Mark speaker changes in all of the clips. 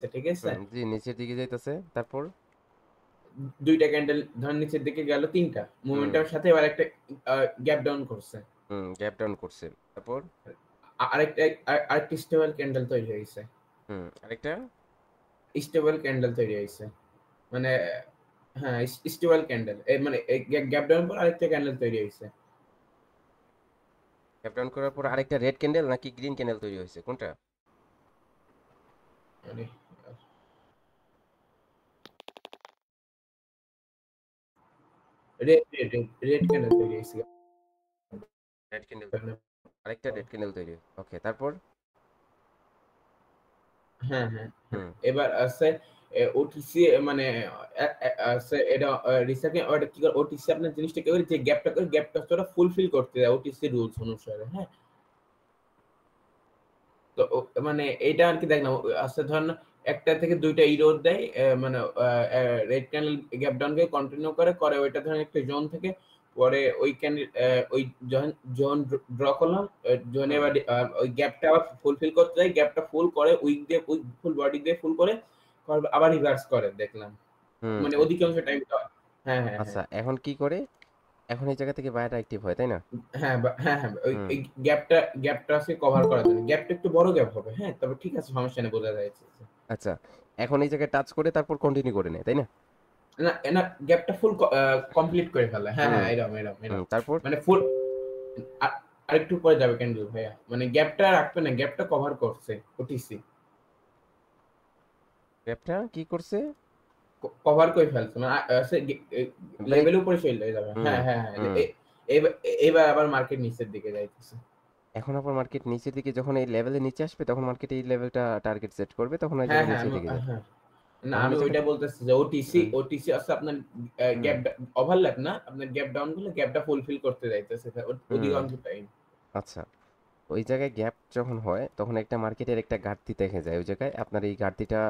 Speaker 1: ঠিক আছে?
Speaker 2: জি নিচের দিকে যাইতেছে, তারপর?
Speaker 1: দুইটা ক্যান্ডেল ধরেন নিচের দিকে গেল ৩টা।
Speaker 2: হুম
Speaker 1: মোমেন্টামের সাথে এবার একটা গ্যাপ ডাউন করছে।
Speaker 2: গ্যাপ ডাউন করছে, তারপর?
Speaker 1: আরেকটা আরেকটা স্টেবল ক্যান্ডেল তৈরি হইছে।
Speaker 2: আরেকটা?
Speaker 1: স্টেবল ক্যান্ডেল তৈরি হইছে। মানে হ্যাঁ, স্টেবল ক্যান্ডেল। মানে গ্যাপ ডাউন পর আরেকটা ক্যান্ডেল তৈরি হইছে।
Speaker 2: গ্যাপ ডাউন করার পর আরেকটা রেড ক্যান্ডেল নাকি গ্রিন ক্যান্ডেল তৈরি হয়েছে, কোনটা?
Speaker 1: মানে রেড ক্যান্ডেল তৈরি হইছে।
Speaker 2: রেড ক্যান্ডেল, আরেকটা রেড ক্যান্ডেল তৈরি, ওকে, তারপর?
Speaker 1: হ্যাঁ, হ্যাঁ, হ্যাঁ।
Speaker 2: হুম
Speaker 1: এবার আছে ওটিসি মানে আছে এটা রিসেন্টলি ওটা কি করে ওটিসি আপনার জিনিসটা কি করে যে গ্যাপটা করে গ্যাপটা ওরা ফুলফিল করতে দেয় ওটিসি রুলস অনুসারে, হ্যাঁ? তো মানে এইটা আর কি দেখলাম আচ্ছা ধরেন ১টা থেকে ২টা ইরোর দেয় মানে রেড ক্যান্ডেল গ্যাপ ডাউন কে কন্টিনিউ করে ওইটা ধরেন একটা জোন থেকে পরে ওই ক্যান্ডেল ওই জোন ড্র করলাম জোনে
Speaker 2: হুম
Speaker 1: এবার ওই গ্যাপটা আবার ফুলফিল করতে যায় গ্যাপটা ফুল করে উইক ফুল বডি দিয়ে ফুল করে আবার রিভার্স করে দেখলাম
Speaker 2: হুম
Speaker 1: মানে অধিকাংশ টাইম। হ্যাঁ, হ্যাঁ,
Speaker 2: আচ্ছা
Speaker 1: হ্যাঁ।
Speaker 2: এখন কি করে, এখন এই জায়গা থেকে বায়ারটা অ্যাক্টিভ হয়, তাই না?
Speaker 1: হ্যাঁ, হ্যাঁ, হ্যাঁ। ওই
Speaker 2: হুম
Speaker 1: ওই গ্যাপটা আছে কভার করার জন্য। গ্যাপটা একটু বড় গ্যাপ হবে। হ্যাঁ? তবে ঠিক আছে সমস্যা নেই বোঝা যাচ্ছে।
Speaker 2: আচ্ছা, এখন এই জায়গায় টাচ করে তারপর কন্টিনিউ করে নেয়, তাই না?
Speaker 1: না, না গ্যাপটা ফুল কমপ্লিট করে ফেলে। হ্যাঁ,
Speaker 2: হুম
Speaker 1: হ্যাঁ, এরকম।
Speaker 2: তারপর?
Speaker 1: মানে ফুল আ আরেকটু পরে যাবে ক্যান্ডেল ভাইয়া। মানে গ্যাপটা রাখবে না, গ্যাপটা কভার করছে ওটিসি।
Speaker 2: গ্যাপটা কি করছে?
Speaker 1: কভার করে ফেলছে। মানে সে
Speaker 2: ব্রেক।
Speaker 1: লেভেলের উপরে চলে যাবে।
Speaker 2: হুম
Speaker 1: হ্যাঁ, হ্যাঁ, হ্যাঁ।
Speaker 2: হুম
Speaker 1: এবার এবার আবার মার্কেট নিচের দিকে যাইতেছে।
Speaker 2: এখন আবার মার্কেট নিচের দিকে, যখন এই লেভেলের নিচে আসবে তখন মার্কেট এই লেভেলটা টার্গেট সেট করবে, তখন ওই
Speaker 1: হ্যাঁ,
Speaker 2: জায়গায়
Speaker 1: হ্যাঁ,
Speaker 2: নিচের দিকে যাবে।
Speaker 1: হ্যাঁ। না
Speaker 2: তখন
Speaker 1: আমি
Speaker 2: এই
Speaker 1: ওইটা
Speaker 2: জায়গাটা।
Speaker 1: বলতেছি যে ওটিসি
Speaker 2: হুম
Speaker 1: ওটিসি আছে আপনার
Speaker 2: হুম
Speaker 1: গ্যাপ ওভারল্যাপ না আপনার গ্যাপ ডাউন গুলো গ্যাপটা ফুলফিল করতে যাইতেছে
Speaker 2: হুম
Speaker 1: অধিকাংশ টাইম।
Speaker 2: আচ্ছা, ওই জায়গায় গ্যাপ যখন হয় তখন একটা মার্কেটের একটা ঘাটতি দেখে যায় ওই জায়গায়, আপনার এই ঘাটতিটা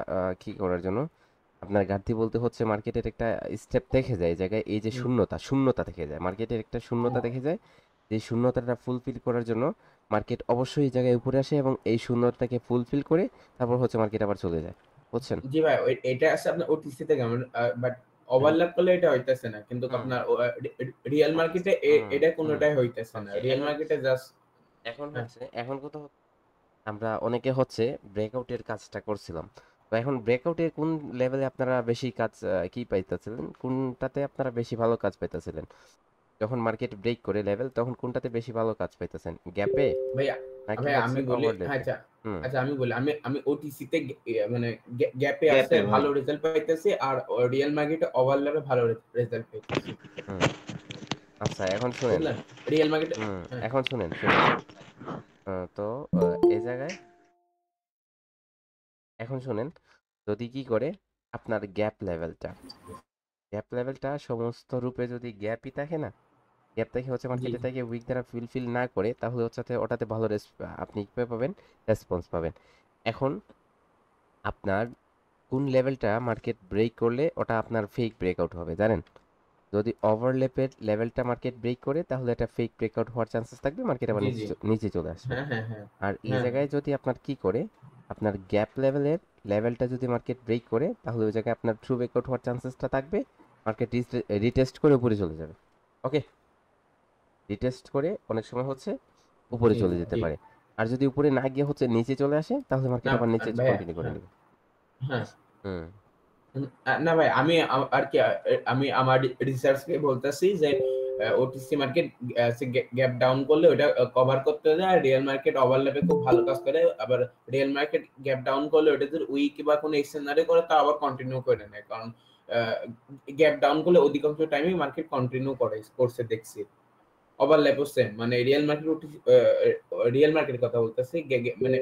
Speaker 2: কি করার জন্য, আপনার ঘাটতি বলতে হচ্ছে মার্কেটের একটা স্টেপ দেখে যায় এই জায়গায়, এই যে
Speaker 1: হুম,
Speaker 2: শূন্যতা শূন্যতা দেখে যায়, মার্কেটের একটা শূন্যতা
Speaker 1: হ্যাঁ।
Speaker 2: দেখে যায়। যে শূন্যতাটা ফুলফিল করার জন্য মার্কেট অবশ্যই এই জায়গায় উপরে আসে এবং এই শূন্যতাটাকে ফুলফিল করে তারপর হচ্ছে মার্কেট আবার চলে যায়, বুঝছেন?
Speaker 1: জি ভাই এটা আছে আপনার ওটিসি তে কেমন বাট
Speaker 2: হুম
Speaker 1: ওভারল্যাপ করলে এটা হইতেছে না কিন্তু
Speaker 2: হুম
Speaker 1: আপনার রিয়েল মার্কেটে এটা
Speaker 2: হুম
Speaker 1: কোনোটাই হইতেছে না
Speaker 2: ওকে,
Speaker 1: রিয়েল
Speaker 2: এখন
Speaker 1: মার্কেটে জাস্ট
Speaker 2: এখন
Speaker 1: হ্যাঁ
Speaker 2: হচ্ছে এখন কথা আমরা অনেকে হচ্ছে ব্রেকআউটের কাজটা করছিলাম। তো এখন ব্রেকআউটের কোন লেভেলে আপনারা বেশি কাজ কি পাইতেছিলেন, কোনটাতে আপনারা বেশি ভালো কাজ পাইতেছিলেন? যখন মার্কেট ব্রেক করে লেভেল তখন কোনটাতে বেশি ভালো কাজ পাইতেছেন, গ্যাপে
Speaker 1: ভাইয়া
Speaker 2: নাকি
Speaker 1: ভাইয়া
Speaker 2: হচ্ছে
Speaker 1: আমি বলি
Speaker 2: ওভারলেপে?
Speaker 1: আচ্ছা
Speaker 2: হুম
Speaker 1: আচ্ছা আমি বলি আমি ওটিসি তে মানে গ্যাপে আছে
Speaker 2: গ্যাপে
Speaker 1: ভালো রেজাল্ট পাইতেছি আর রিয়েল মার্কেটে ওভারল্যাপে ভালো রেজাল্ট পাইতেছি
Speaker 2: হুম আচ্ছা এখন শুনেন।
Speaker 1: বুঝলেন রিয়েল মার্কেটে হ্যাঁ
Speaker 2: এখন শুনেন শুনেন। তো এই জায়গায় এখন শুনেন, যদি কি করে আপনার গ্যাপ লেভেলটা সমস্ত রূপে যদি গ্যাপই থাকে না, গ্যাপ থেকে হচ্ছে
Speaker 1: জি
Speaker 2: মার্কেটে থেকে উইক দ্বারা ফিল না করে, তাহলে হচ্ছে ওটাতে ভালো আপনি কি পাবেন, রেসপন্স পাবেন। এখন আপনার কোন লেভেলটা মার্কেট ব্রেক করলে ওটা আপনার ফেক ব্রেকআউট হবে জানেন? যদি ওভারলেপের লেভেলটা মার্কেট ব্রেক করে তাহলে এটা ফেক ব্রেকআউট হওয়ার চান্সেস থাকবে, মার্কেট আবার
Speaker 1: জি
Speaker 2: নিচে
Speaker 1: জি
Speaker 2: নিচে চলে আসবে।
Speaker 1: হ্যাঁ হ্যাঁ হ্যাঁ
Speaker 2: আর এই
Speaker 1: হ্যাঁ হ্যাঁ
Speaker 2: জায়গায় যদি আপনার কি করে, আপনার গ্যাপ লেভেলের লেভেলটা যদি মার্কেট ব্রেক করে তাহলে ওই জায়গায় আপনার ট্রু ব্রেকআউট হওয়ার চান্সেসটা থাকবে, মার্কেট রিটেস্ট করে উপরে চলে যাবে। ওকে, রিটেস্ট করে অনেক সময় হচ্ছে উপরে
Speaker 1: জি
Speaker 2: চলে যেতে
Speaker 1: জি
Speaker 2: পারে। আর যদি উপরে না গিয়ে হচ্ছে নিচে চলে আসে তাহলে মার্কেট
Speaker 1: না
Speaker 2: আবার নিচে
Speaker 1: ভাইয়া
Speaker 2: কন্টিনিউ করে
Speaker 1: হ্যাঁ
Speaker 2: নেবে।
Speaker 1: হ্যাঁ
Speaker 2: হুম
Speaker 1: না ভাই আমি আর কি আমি আমার রিসার্চ কে বলতেছি যে ওটিসি মার্কেট গ্যাপ ডাউন করলে ওটা কভার করতে যায় আর রিয়েল মার্কেট ওভারল্যাপে খুব ভালো কাজ করে আবার রিয়েল মার্কেট গ্যাপ ডাউন করলে ওটা যদি উইক বা কোনো এক্সচেঞ্জারে করে তা আবার কন্টিনিউ করে নেয় কারণ গ্যাপ ডাউন করলে অধিকাংশ টাইমে মার্কেট কন্টিনিউ করছে দেখছি ওভারল্যাপও সেম মানে রিয়েল মার্কেটের কথা বলতেছি মানে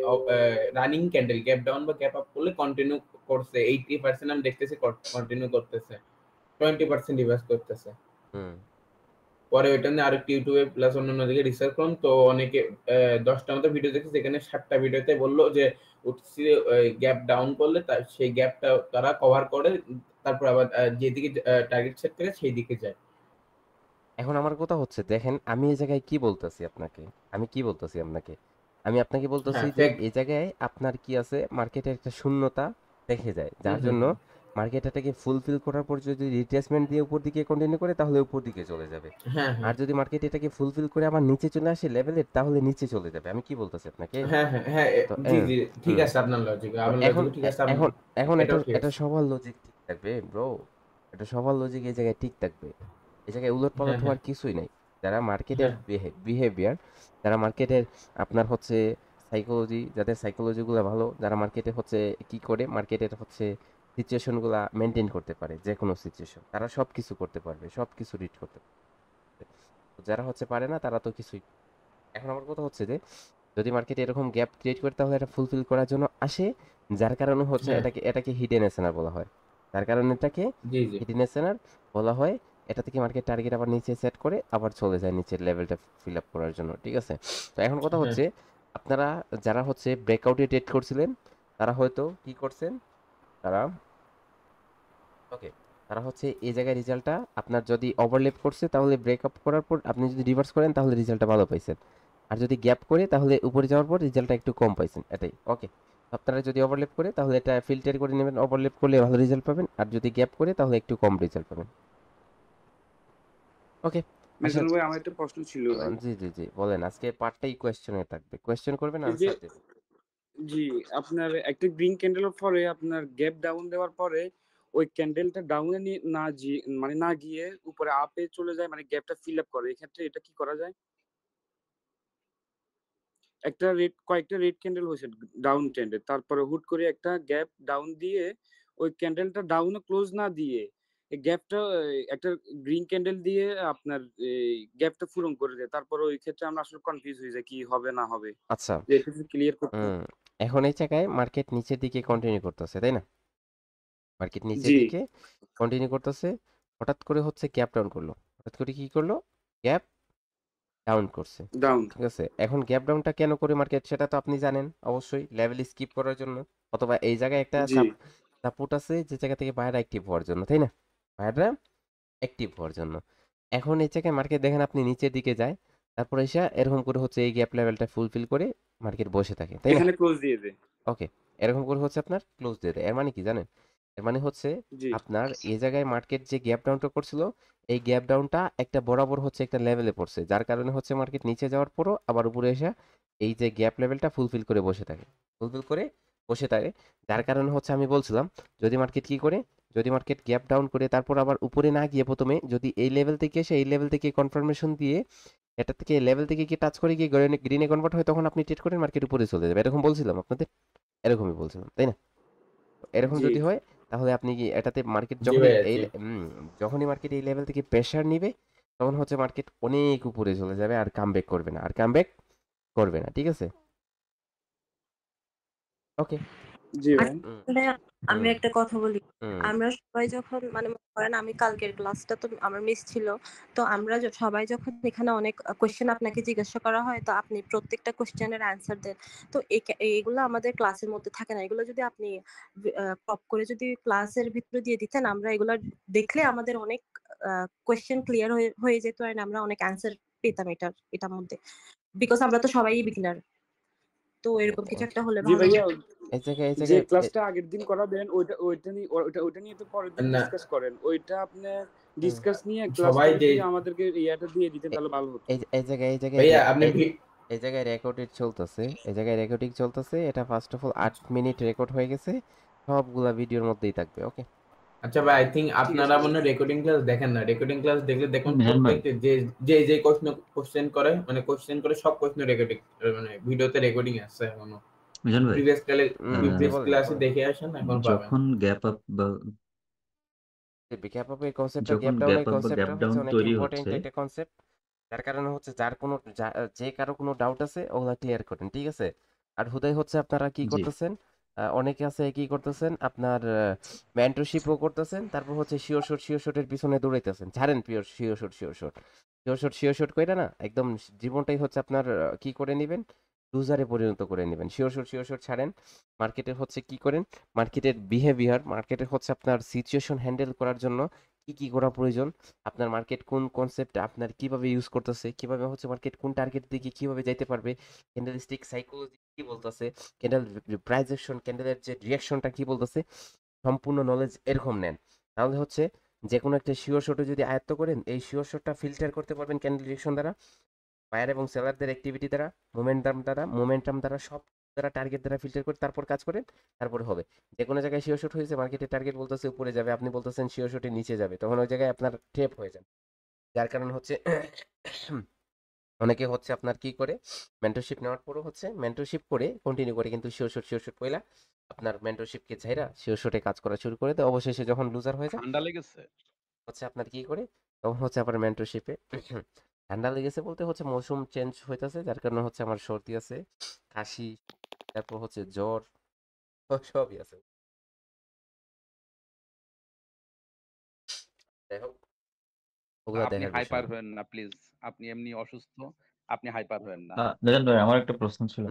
Speaker 1: রানিং ক্যান্ডেল গ্যাপ ডাউন বা গ্যাপ আপ করলে কন্টিনিউ করছে 80% আমি দেখতেছি কন্টিনিউ করতেছে 20% রিভার্স করতেছে
Speaker 2: হুম
Speaker 1: পরে ওইটা নিয়ে আরেকটি ইউটিউবে প্লাস অন্যান্য দিকে রিসার্চ করলাম তো অনেকে 10টা মতো ভিডিও দেখেছি যেখানে 7টা ভিডিওতে বললো যে উঠছি গ্যাপ ডাউন করলে তার সেই গ্যাপটা তারা কভার করে তারপর আবার যেদিকে টার্গেট সেট করে সেই দিকে যায়
Speaker 2: এখন আমার কথা হচ্ছে দেখেন, আমি এই জায়গায় কি বলতেছি আপনাকে, আমি কি বলতেছি আপনাকে, আমি আপনাকে বলতেছি
Speaker 1: হ্যাঁ
Speaker 2: যে
Speaker 1: ফেক
Speaker 2: এই জায়গায় আপনার কি আছে, মার্কেটের একটা শূন্যতা দেখে যায়,
Speaker 1: হুম
Speaker 2: যার
Speaker 1: হুম
Speaker 2: জন্য
Speaker 1: হুম।
Speaker 2: মার্কেট এটাকে ফুলফিল করার পর যদি রিট্রেসমেন্ট দিয়ে উপর দিকে কন্টিনিউ করে তাহলে উপর দিকে চলে যাবে।
Speaker 1: হ্যাঁ
Speaker 2: আর
Speaker 1: হ্যাঁ
Speaker 2: যদি মার্কেট এটাকে ফুলফিল করে আবার নিচে চলে আসে লেভেলের, তাহলে নিচে চলে যাবে। আমি কি বলতেছি আপনাকে?
Speaker 1: হ্যাঁ হ্যাঁ হ্যাঁ
Speaker 2: তো
Speaker 1: জি জি ঠিক
Speaker 2: হুম
Speaker 1: আছে, আপনার লজিক,
Speaker 2: তো
Speaker 1: আপনার
Speaker 2: এখন
Speaker 1: লজিক ঠিক আছে,
Speaker 2: এখন এখন এটা
Speaker 1: এটাও ঠিক
Speaker 2: এটা
Speaker 1: আছে।
Speaker 2: সবার লজিক ঠিক থাকবে ব্রো, এটা সবার লজিক এই জায়গায় ঠিক থাকবে, এই জায়গায় উলটপালট
Speaker 1: হ্যাঁ হ্যাঁ
Speaker 2: হওয়ার কিছুই নাই। যারা মার্কেটের
Speaker 1: হ্যাঁ
Speaker 2: বিহেভিয়ার, যারা মার্কেটের আপনার হচ্ছে সাইকোলজি, যাদের সাইকোলজিগুলো ভালো, যারা মার্কেটে হচ্ছে কি করে মার্কেটের হচ্ছে সিচুয়েশনগুলা মেনটেন করতে পারে, যে কোনো সিচুয়েশন তারা সব কিছু করতে পারবে, সব কিছু রিড করতে পারবে। যারা হচ্ছে পারে না তারা তো কিছুই। এখন আমার কথা হচ্ছে যে যদি মার্কেটে এরকম গ্যাপ ক্রিয়েট করে তাহলে এটা ফুলফিল করার জন্য আসে, যার কারণে হচ্ছে
Speaker 1: হ্যাঁ
Speaker 2: এটাকে এটাকে হিডেন এসএনআর বলা হয়। তার কারণে এটাকে
Speaker 1: জি জি
Speaker 2: হিডেন এসএনআর বলা হয়। এটা থেকে মার্কেট টার্গেট আবার নিচে সেট করে আবার চলে যায় নিচের লেভেলটা ফিল আপ করার জন্য, ঠিক আছে? তো এখন কথা
Speaker 1: হ্যাঁ
Speaker 2: হচ্ছে আপনারা যারা হচ্ছে ব্রেকআউটে ট্রেড করছিলেন তারা হয়তো কি করছেন, তারা ওকে, তারা হচ্ছে এই জায়গায় রেজাল্টটা আপনার যদি ওভারল্যাপ করছে তাহলে ব্রেকআপ করার পর আপনি যদি রিভার্স করেন তাহলে রেজাল্টটা ভালো পাইছেন। আর যদি গ্যাপ করে তাহলে উপরে যাওয়ার পর রেজাল্টটা একটু কম পাইছেন, এটাই। ওকে, আপনারা যদি ওভারল্যাপ করে তাহলে এটা ফিল্টার করে নেবেন, ওভারল্যাপ করলে ভালো রেজাল্ট পাবেন, আর যদি গ্যাপ করে তাহলে একটু কম রেজাল্ট পাবেন। ওকে, আশা
Speaker 3: মিজানুর ভাই, আমার একটা প্রশ্ন ছিল ভাই।
Speaker 2: জি জি জি বলেন, আজকে পার্টটাই কোয়েশ্চেনে থাকবে, কোয়েশ্চেন করবেন
Speaker 3: এই যে
Speaker 2: আনসার দেবেন।
Speaker 3: জি, আপনার একটা গ্রিন ক্যান্ডেলের পরে আপনার গ্যাপ ডাউন দেওয়ার পরে ওই ক্যান্ডেলটা ডাউনে মানে না গিয়ে উপরে আপে চলে যায়, মানে গ্যাপটা ফিল আপ করে, এক্ষেত্রে এটা কি করা যায়? একটা কয়েকটা রেড ক্যান্ডেল হয়েছে ডাউন ট্রেন্ডে, তারপরে হুট করে একটা গ্যাপ ডাউন দিয়ে ওই ক্যান্ডেলটা ডাউনে ক্লোজ না দিয়ে এই গ্যাপটা একটা গ্রিন ক্যান্ডেল দিয়ে আপনার এই গ্যাপটা পূরণ করে দেয়, তারপরে ওই ক্ষেত্রে আমরা আসলে কনফিউজ হয়ে যাই কি হবে না হবে,
Speaker 2: আচ্ছা,
Speaker 3: যে এটা ক্লিয়ার করতে।
Speaker 2: এখন এই জায়গায় মার্কেট নিচের দিকে কন্টিনিউ করতেছে, তাই না? মার্কেট নিচের
Speaker 3: জি,
Speaker 2: দিকে কন্টিনিউ করতেছে, হঠাৎ করে হচ্ছে গ্যাপ ডাউন করলো, হঠাৎ করে কি করলো, গ্যাপ ডাউন করছে,
Speaker 3: ডাউন।
Speaker 2: ঠিক আছে? এখন গ্যাপ ডাউনটা কেন করে মার্কেট সেটা তো আপনি জানেন অবশ্যই, লেভেল স্কিপ করার জন্য, অথবা এই জায়গায় একটা
Speaker 3: জি,
Speaker 2: সাপোর্ট আছে যে জায়গা থেকে বায়ার অ্যাক্টিভ হওয়ার জন্য, তাই না? বায়াররা অ্যাক্টিভ হওয়ার জন্য। এখন এই জায়গায় মার্কেট দেখেন আপনি নিচের দিকে যায়, তারপরে এসে এরকম করে হচ্ছে এই গ্যাপ লেভেলটা ফুলফিল করে মার্কেট বসে থাকে, তাই না?
Speaker 3: এখানে ক্লোজ দিয়ে দেয়।
Speaker 2: ওকে, এরকম করে হচ্ছে আপনার ক্লোজ দিয়ে দেয়। এর মানে কি জানেন? এর মানে হচ্ছে
Speaker 3: জি,
Speaker 2: আপনার এই জায়গায় মার্কেট যে গ্যাপ ডাউনটা করছিল, এই গ্যাপ ডাউনটা একটা বরাবর হচ্ছে একটা লেভেলে পড়ছে, যার কারণে হচ্ছে মার্কেট নিচে যাওয়ার পরও আবার উপরে এসে এই যে গ্যাপ লেভেলটা ফুলফিল করে বসে থাকে, ফুলফিল করে বসে থাকে। যার কারণে হচ্ছে আমি বলছিলাম, যদি মার্কেট কি করে, যদি মার্কেট গ্যাপ ডাউন করে তারপর আবার উপরে না গিয়ে প্রথমে যদি এই লেভেল থেকে এসে এই লেভেল থেকে কনফার্মেশন দিয়ে এটা থেকে লেভেল থেকে কি টাচ করে গিয়ে গ্রিনে কনভার্ট হয়, তখন আপনি ট্রেড করেন, মার্কেট উপরে চলে যাবে, এরকম বলছিলাম আপনাদের, এরকমই বলছিলাম, তাই না? এরকম
Speaker 3: জি,
Speaker 2: যদি হয় তাহলে আপনি কি এটাতে মার্কেট
Speaker 1: জি
Speaker 2: যখনই
Speaker 1: ভাইয়া
Speaker 2: এই
Speaker 1: জি।
Speaker 2: যখনই মার্কেট এই লেভেল থেকে প্রেসার নিবে তখন হচ্ছে মার্কেট অনেক উপরে চলে যাবে আর কামব্যাক করবে না, আর কামব্যাক করবে না, ঠিক আছে? ওকে।
Speaker 3: জি ভাই।
Speaker 2: হুম
Speaker 4: আসলে আমি
Speaker 2: হুম
Speaker 4: একটা কথা বলি।
Speaker 2: হুম
Speaker 4: আমরা সবাই যখন মানে মনে করেন আমি কালকের ক্লাসটা তো আমার মিস ছিল। তো আমরা সবাই যখন এখানে অনেক কোয়েশ্চেন আপনাকে জিজ্ঞাসা করা হয়, তো আপনি প্রত্যেকটা কোয়েশ্চেনের অ্যান্সার দেন। তো এইগুলো আমাদের ক্লাসের মধ্যে থাকে না। এগুলো যদি আপনি ক্রপ করে যদি ক্লাসের ভিতরে দিয়ে দিতেন, আমরা এগুলো দেখলে আমাদের অনেক কোয়েশ্চেন ক্লিয়ার হয়ে হয়ে যেত, আর আমরা অনেক অ্যান্সার পেতাম এটার মধ্যে। বিকজ আমরা তো সবাই বিগিনার। তো এরকম কিছু একটা হলে
Speaker 3: জি
Speaker 4: ভালো
Speaker 3: ভাইয়া,
Speaker 4: হতো।
Speaker 2: এই
Speaker 3: যে
Speaker 2: জায়গায়
Speaker 3: ক্লাসটা আগের দিন করাবেন ওইটা নিয়ে তো পরের দিন
Speaker 1: না
Speaker 3: ডিসকাস করেন, ওইটা আপনি
Speaker 2: হুম,
Speaker 3: ডিসকাস নিয়ে
Speaker 1: সবাই
Speaker 3: ক্লাসটা
Speaker 1: যে
Speaker 3: যদি আমাদেরকে ইয়াটা দিয়ে দিতেন
Speaker 2: এ-
Speaker 3: তাহলে ভালো হতো।
Speaker 2: এই জায়গায়
Speaker 1: ভাইয়া আপনি
Speaker 2: এই জায়গায় রেকর্ডিং চলতেছে, এই জায়গায় রেকর্ডিং চলতেছে, এটা first of all 8 minute record হয়ে গেছে, সবগুলা ভিডিওর মধ্যেই থাকবে, ওকে?
Speaker 1: আচ্ছা ভাই, আই থিঙ্ক
Speaker 3: ঠিক আছে
Speaker 1: আপনারা
Speaker 3: ভাই।
Speaker 1: মনে রেকর্ডিং ক্লাস দেখেন না, রেকর্ডিং ক্লাস দেখলে দেখুন
Speaker 5: মিজান ভাই,
Speaker 1: প্রত্যেকটা যে যে যে কোশ্চেন করে মানে কোশ্চেন করে সব কোশ্চেন রেকর্ডিং মানে ভিডিওতে রেকর্ডিং আছে এখনো।
Speaker 5: মিজান ভাই,
Speaker 2: জি
Speaker 1: প্রিভিয়াস
Speaker 2: বলেন
Speaker 1: ক্লাসে
Speaker 2: বলেন।
Speaker 1: দেখে আসেন, এখন পাবেন।
Speaker 5: যখন গ্যাপ আপ বা
Speaker 2: গ্যাপ আপের কনসেপ্টটা,
Speaker 5: যখন
Speaker 2: গ্যাপ ডাউনের
Speaker 5: গ্যাপ আপ বা গ্যাপ
Speaker 2: কনসেপ্টটা
Speaker 5: ডাউন
Speaker 2: হচ্ছে অনেক
Speaker 5: তৈরি
Speaker 2: ইম্পর্টেন্ট
Speaker 5: হচ্ছে,
Speaker 2: একটা কনসেপ্ট। যার কারণে হচ্ছে যে কারো কোনো ডাউট আছে ওগুলা ক্লিয়ার করেন, ঠিক আছে? আর হুদাই হচ্ছে আপনারা কি
Speaker 5: জি
Speaker 2: করতেছেন, অনেকে আছে কি করতেছেন আপনার মেন্টরশিপও করতেছেন, তারপর হচ্ছে শিওর শটের পিছনে দৌড়াইতেছেন, ছাড়েন পিওর শিওর শট কইরা না একদম জীবনটাই হচ্ছে আপনার কি করে নেবেন, লুজারে পরিণত করে নেবেন। শিওর শট ছাড়েন, মার্কেটের হচ্ছে কি করেন, মার্কেটের বিহেভিয়ার, মার্কেটের হচ্ছে আপনার সিচুয়েশন হ্যান্ডেল করার জন্য কি কি করা প্রয়োজন, আপনার মার্কেট কোন কনসেপ্ট আপনার কিভাবে ইউজ করতেছে, কিভাবে হচ্ছে মার্কেট কোন টার্গেট দিকে কিভাবে যাইতে পারবে, ক্যান্ডেলস্টিক সাইকোলজি কি বলতেছে, ক্যান্ডেল প্রাইস অ্যাকশন, ক্যান্ডেলের যে রিয়াকশনটা কি বলতেছে, সম্পূর্ণ নলেজ এরকম নেন। তাহলে হচ্ছে যে কোনো একটা শিওর শটে যদি আয়ত্ত করেন, এই শিওর শটটা ফিল্টার করতে পারবেন ক্যান্ডেল রিয়াকশন দ্বারা, বায়ার এবং সেলারদের অ্যাক্টিভিটি দ্বারা, মোমেন্টাম দ্বারা, সব দ্বারা, টার্গেট দ্বারা ফিল্টার করে তারপর কাজ করেন, তারপরে হবে। যে কোনো জায়গায় শিওর শট হয়েছে, মার্কেটের টার্গেট বলতেছে উপরে যাবে, আপনি বলতেছেন শিওর শটে নিচে যাবে, তখন ওই জায়গায় আপনার ট্রেপ হয়ে যাবে। যার কারণ হচ্ছে অনেকে হচ্ছে আপনার কি করে, মেন্টরশিপ নেওয়ার পরও হচ্ছে মেন্টরশিপ করে কন্টিনিউ করে, কিন্তু শিওর শট পয়লা আপনার মেন্টরশিপকে ছাইরা শিওর শটে কাজ করা শুরু করে দেয়, অবশেষে যখন লুজার হয়ে যায়
Speaker 5: ঠান্ডা লেগেছে।
Speaker 2: হচ্ছে আপনার কি করে, তখন হচ্ছে আবার মেন্টরশিপে ঠান্ডা লেগেছে বলতে হচ্ছে মৌসুম চেঞ্জ হইতেছে, যার কারণে হচ্ছে আমার সর্দি আছে, কাশি, তারপর হচ্ছে জ্বর, সবই আছে। যাই হোক, ওগুলা
Speaker 5: আপনি
Speaker 2: দেখার বিষয়
Speaker 5: হাইপার
Speaker 2: না।
Speaker 5: হবেন না প্লিজ। আপনি এমনি অসুস্থ, আপনি হাইপার হবেন না।
Speaker 6: মিজান ভাই, আমার একটা প্রশ্ন ছিল।